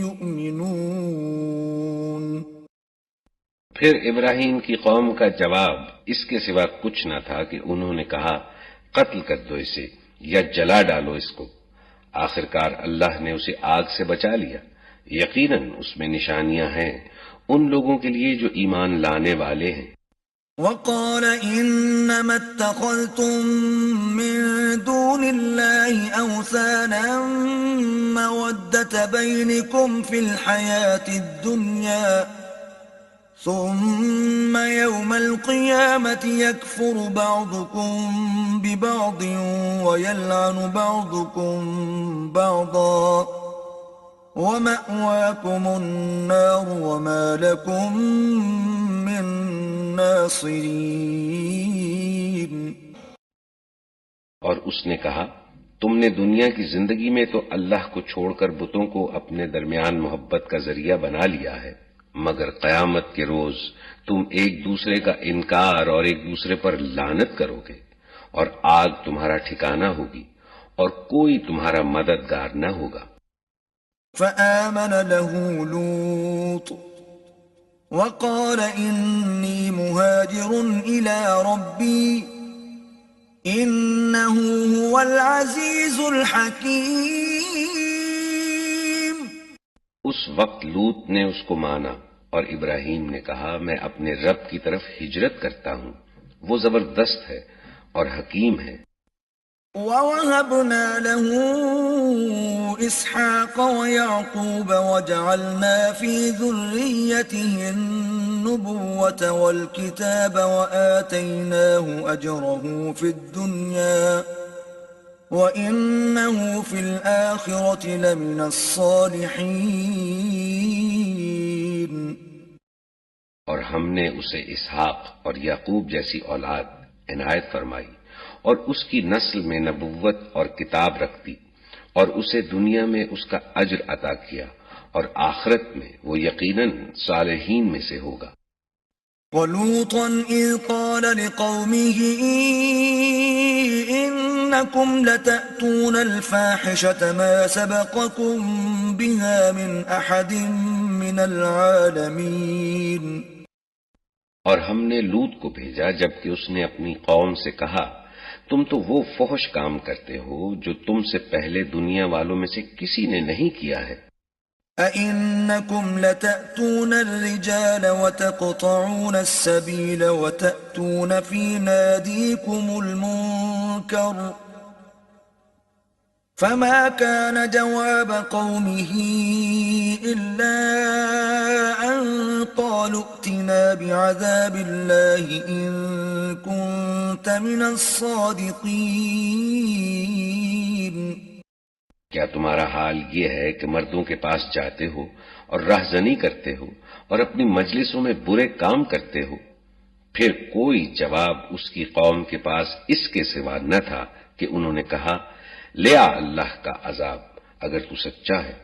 Speaker 1: يؤمنون۔
Speaker 2: پھر ابراہیم کی قوم کا جواب اس کے سوا کچھ نہ تھا کہ انہوں نے کہا قتل کر دو اسے یا جلا ڈالو اس کو۔ آخرکار اللہ نے اسے آگ سے بچا لیا، یقیناً اس میں نشانیاں ہیں ان لوگوں کے لیے جو ایمان لانے والے ہیں۔
Speaker 1: وقال انما اتخذتم من دون الله اوثانا مودة بينكم في الحياة الدنيا ثم يوم القيامة يكفر بعضكم ببعض ويلعن بعضكم بعضا ومأواكم النار وما لكم من ناصرين۔
Speaker 2: اور اس نے کہا تم نے دنیا کی زندگی میں تو اللہ کو چھوڑ کر بتوں کو اپنے درمیان محبت کا ذریعہ بنا لیا ہے، مگر قیامت کے روز تم ایک دوسرے کا انکار اور ایک دوسرے پر لعنت کرو گے، اور آگ تمہارا ٹھکانہ ہوگی اور کوئی تمہارا مددگار نہ ہوگا۔
Speaker 1: فآمن له لوط وقال إني مهاجر إلى ربي إنه هو العزيز الحكيم۔
Speaker 2: اس وقت لوط نے اس کو مانا اور ابراہیم نے کہا میں اپنے رب کی طرف ہجرت کرتا ہوں، وہ زبردست ہے اور حکیم ہے۔
Speaker 1: وَوَهَبْنَا لَهُ إِسْحَاقَ وَيَعْقُوبَ وَجَعَلْنَا فِي ذُرِّيَّتِهِ النبوة والكتاب وآتيناه أجره في الدنيا وإنه في الآخرة لمن الصالحين.
Speaker 2: اور ہم نے اسے اسحاق اور یعقوب جیسی اولاد عنایت فرمائی اور اس کی نسل میں نبوت اور کتاب رکھ دی اور اسے دنیا میں اس کا اجر عطا کیا اور آخرت میں وہ یقیناً صالحین میں سے ہوگا.
Speaker 1: وَلُوطًا إِذْ قَالَ لِقَوْمِهِ إِنَّكُمْ لَتَأْتُونَ الْفَاحِشَةَ مَا سَبَقَكُمْ بِهَا مِنْ أَحَدٍ مِّنَ الْعَالَمِينَ.
Speaker 2: اور ہم نے لوط کو بھیجا جبکہ اس نے اپنی قوم سے کہا تم تو وہ فحش کام کرتے ہو جو تم سے پہلے دنیا والوں میں سے کسی نے نہیں کیا ہے.
Speaker 1: أَإِنَّكُمْ لَتَأْتُونَ الرِّجَالَ وَتَقْطَعُونَ السَّبِيلَ وَتَأْتُونَ فِي نَادِيكُمُ الْمُنكَرَ فَمَا كَانَ جَوَابَ قَوْمِهِ إِلَّا أَن قَالُوا ائْتِنَا بِعَذَابِ اللَّهِ إِن كُنتَ مِنَ الصَّادِقِينَ.
Speaker 2: کیا تمہارا حال یہ ہے کہ مردوں کے پاس جاتے ہو اور راہزنی کرتے ہو اور اپنی مجلسوں میں برے کام کرتے ہو؟ پھر کوئی جواب اس کی قوم کے پاس اس کے سوا نہ تھا کہ انہوں نے کہا لے آ اللہ کا عذاب اگر تو سچا ہے.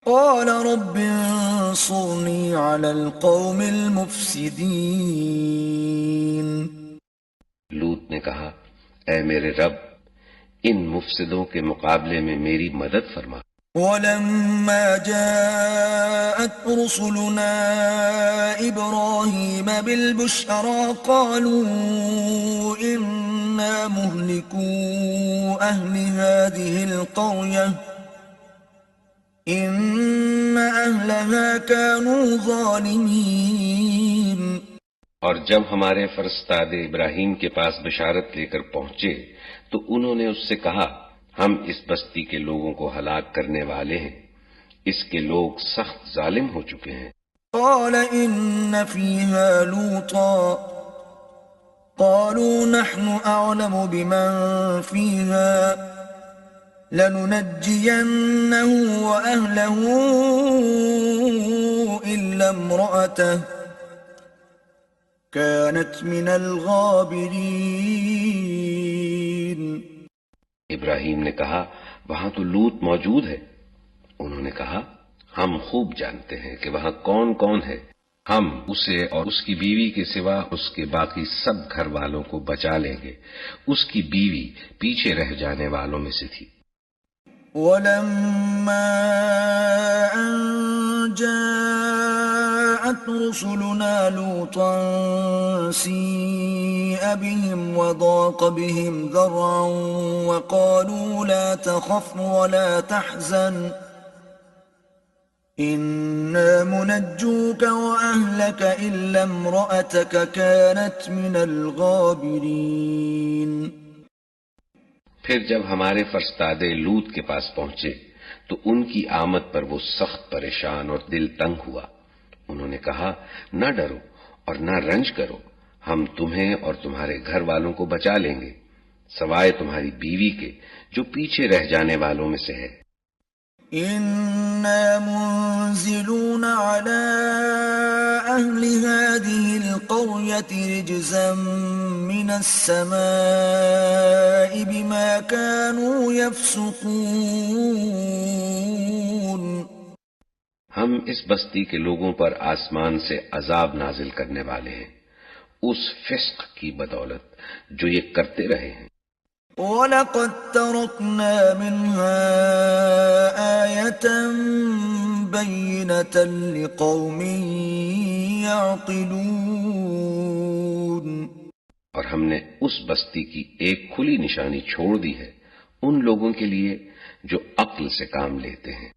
Speaker 1: قال رب انصرني على القوم المفسدين.
Speaker 2: لوط نے کہا اے میرے رب ان مفسدوں کے مقابلے میں میری مدد فرما.
Speaker 1: ولما جاءت رسلنا إبراهيم بالبشرى قالوا إنا مهلكو أهل هذه القرية إن أهلها كانوا ظالمين.
Speaker 2: اور جب ہمارے فرستاد ابراہیم کے پاس بشارت لے کر پہنچے تو انہوں نے اس سے کہا ہم اس بستی کے لوگوں کو ہلاک کرنے والے ہیں، اس کے لوگ سخت ظالم ہو چکے ہیں.
Speaker 1: قال إن فيها لوطا قالوا نحن أعلم بمن فيها لننجينه وأهله إلا امرأته كانت من الغابرين.
Speaker 2: ابراہیم نے کہا وہاں تو لوط موجود ہے. انہوں نے کہا ہم خوب جانتے ہیں کہ وہاں کون کون ہے، ہم اسے اور اس کی بیوی کے سوا اس کے باقی سب گھر والوں کو بچا لیں گے. اس کی بیوی پیچھے رہ جانے والوں میں سے تھی.
Speaker 1: ولما أن جاءت رسلنا لوطا سيء بهم وضاق بهم ذرعا وقالوا لا تخف ولا تحزن إنا منجوك وأهلك إلا امرأتك كانت من الغابرين.
Speaker 2: پھر جب ہمارے فرستادے لوط کے پاس پہنچے تو ان کی آمد پر وہ سخت پریشان اور دل تنگ ہوا. انہوں نے کہا نہ ڈرو اور نہ رنج کرو، ہم تمہیں اور تمہارے گھر والوں کو بچا لیں گے سوائے تمہاری بیوی کے جو پیچھے رہ جانے والوں میں سے ہے.
Speaker 1: إنا منزلون على أهل هذه القرية رجزا من السماء بما كانوا يفسقون.
Speaker 2: ہم اس بستی کے لوگوں پر آسمان سے عذاب نازل کرنے والے ہیں اس فسق کی بدولت جو یہ کرتے رہے ہیں.
Speaker 1: وَلَقَدْ تَرَكْنَا مِنْهَا آيَةً بَيِّنَةً لِقَوْمٍ يَعْقِلُونَ.
Speaker 2: اور ہم نے اس بستی کی ایک کھلی نشانی چھوڑ دی ہے ان لوگوں کے لیے جو عقل سے کام لیتے ہیں.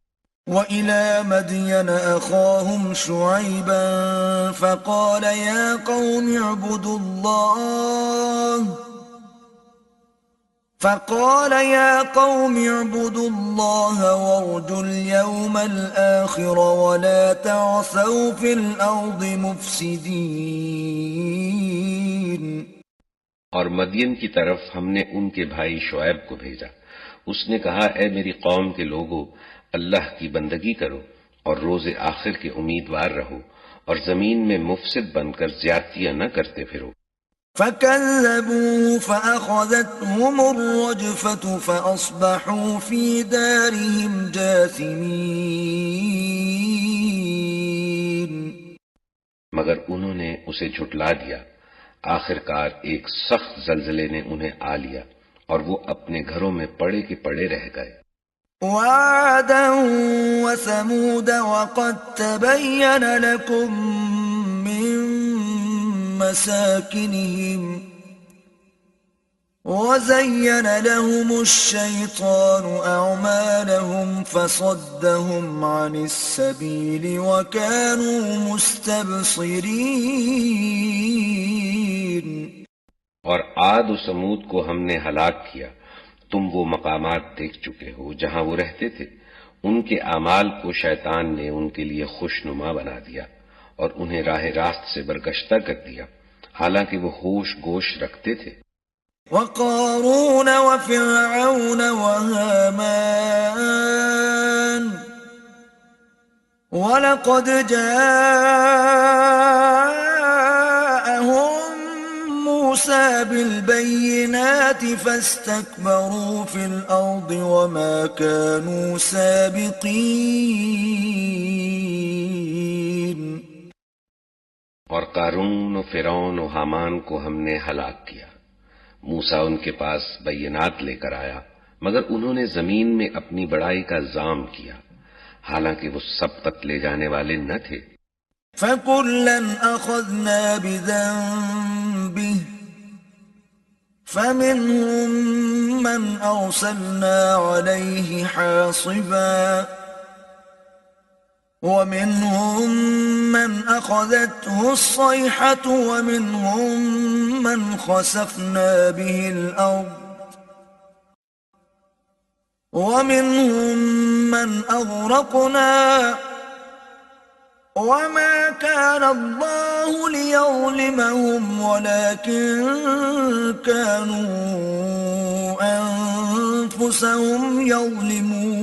Speaker 1: وَإِلَى مَدْيَنَ أَخَاهُمْ شُعَيْبًا فَقَالَ يَا قَوْمِ اعْبُدُوا اللَّهَ فقال يا قوم اعبدوا الله وارجوا اليوم الآخر ولا تعثوا في الأرض مفسدين.
Speaker 2: اور مدین کی طرف ہم نے ان کے بھائی شعیب کو بھیجا. اس نے کہا اے میری قوم کے لوگو، اللہ کی بندگی کرو اور روز آخر کے امیدوار رہو اور زمین میں مفسد بن کر زیادتیاں نہ کرتے پھرو.
Speaker 1: فكذبوه فأخذتهم الرجفة فأصبحوا في دارهم جاثمين.
Speaker 2: مگر انہوں نے اسے جھٹلا دیا. آخر کار ایک سخت زلزلے نے انہیں آ لیا اور وہ اپنے گھروں میں پڑے کے پڑے رہ گئے.
Speaker 1: وعادا وثمود وقد تبين لكم من مساكنهم وزين لهم الشيطان أعمالهم فصدهم عن السبيل وكانوا مستبصرين.
Speaker 2: اور عاد و سمود کو ہم نے ہلاک کیا. تم وہ مقامات دیکھ چکے ہو جہاں وہ رہتے تھے. ان کے اعمال کو شیطان نے ان کے لیے خوشنما بنا دیا اور انہیں راہ راست سے برگشتہ کر دیا، حالانکہ وہ ہوش گوش رکھتے تھے.
Speaker 1: وقارون وفرعون وهامان ولقد جاءهم موسى بالبينات فاستكبروا في الأرض وما كانوا سابقين.
Speaker 2: اور قارون و فرعون و حامان کو ہم نے ہلاک کیا. موسیٰ ان کے پاس بینات لے کر آیا مگر انہوں نے زمین میں اپنی بڑائی کا ظام کیا، حالانکہ وہ سبقت لے جانے والے نہ تھے.
Speaker 1: فَكُلًّا أَخَذْنَا بِذَنبِهِ فَمِنْهُمْ مَنْ أَرْسَلْنَا عَلَيْهِ حَاصِبًا وَمِنْهُمْ مَنْ أَخَذَتْهُ الصَّيْحَةُ وَمِنْهُمْ مَنْ خَسَفْنَا بِهِ الْأَرْضَ وَمِنْهُمْ مَنْ أَغْرَقْنَا وَمَا كَانَ اللَّهُ لِيَظْلِمَهُمْ وَلَكِنْ كَانُوا أَنفُسَهُمْ يَظْلِمُونَ.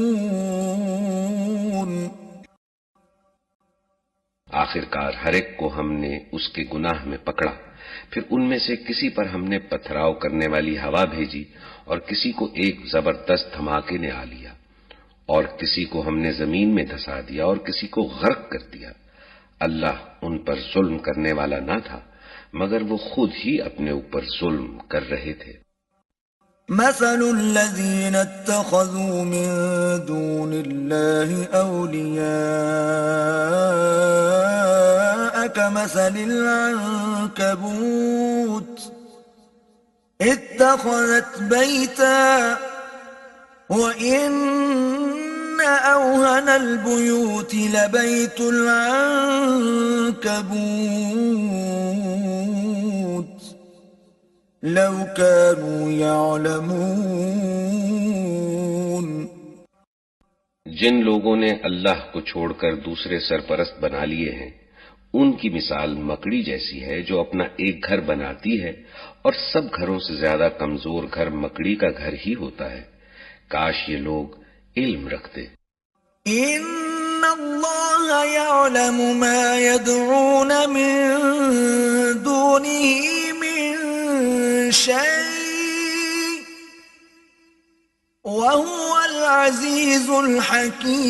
Speaker 2: آخر کار ہر ایک کو ہم نے اس کے گناہ میں پکڑا. پھر ان میں سے کسی پر ہم نے پتھراؤ کرنے والی ہوا بھیجی اور کسی کو ایک زبردست دھماکے نے آ لیا اور کسی کو ہم نے زمین میں دھسا دیا اور کسی کو غرق کر دیا. اللہ ان پر ظلم کرنے والا نہ تھا مگر وہ خود ہی اپنے اوپر ظلم کر رہے تھے.
Speaker 1: مثل الذين اتخذوا من دون الله أولياء كمثل العنكبوت اتخذت بيتا وإن أوهن البيوت لبيت العنكبوت لو كانوا يعلمون.
Speaker 2: جن لوگوں نے اللہ کو چھوڑ کر دوسرے سرپرست بنا لیے ہیں ان کی مثال مکڑی جیسی ہے جو اپنا ایک گھر بناتی ہے اور سب گھروں سے زیادہ کمزور گھر مکڑی کا گھر ہی ہوتا ہے. کاش یہ لوگ علم رکھتے.
Speaker 1: ان اللہ یعلم ما يدعون من دونه من شيء وهو العزيز الحكيم.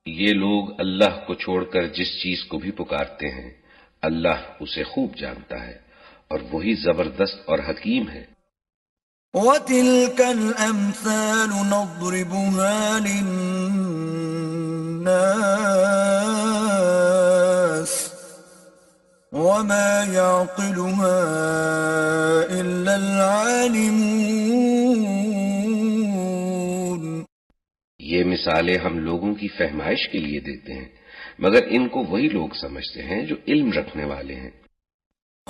Speaker 2: یہ لوگ اللہ کو چھوڑ کر جس چیز کو بھی پکارتے ہیں اللہ اسے خوب جانتا ہے اور وہی زبردست اور حکیم ہے.
Speaker 1: وَتِلْكَ الْأَمْثَالُ نَضْرِبُهَا لِلنَّاسِ وَمَا يَعْقِلُهَا إِلَّا الْعَالِمُونَ.
Speaker 2: یہ مثالیں ہم لوگوں کی فہمائش کے لیے دیتے ہیں مگر ان کو وہی لوگ سمجھتے ہیں جو علم رکھنے والے ہیں.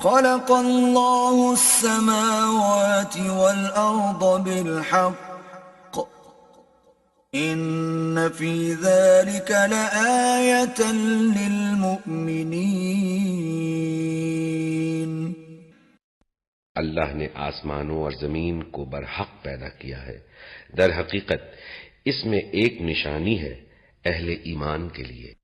Speaker 1: خلق الله السماوات والأرض بالحق إن في ذلك لآية للمؤمنين۔
Speaker 2: اللہ نے آسمانوں اور زمین کو برحق پیدا کیا ہے، در حقیقت اس میں ایک نشانی ہے اہل ایمان کے لیے۔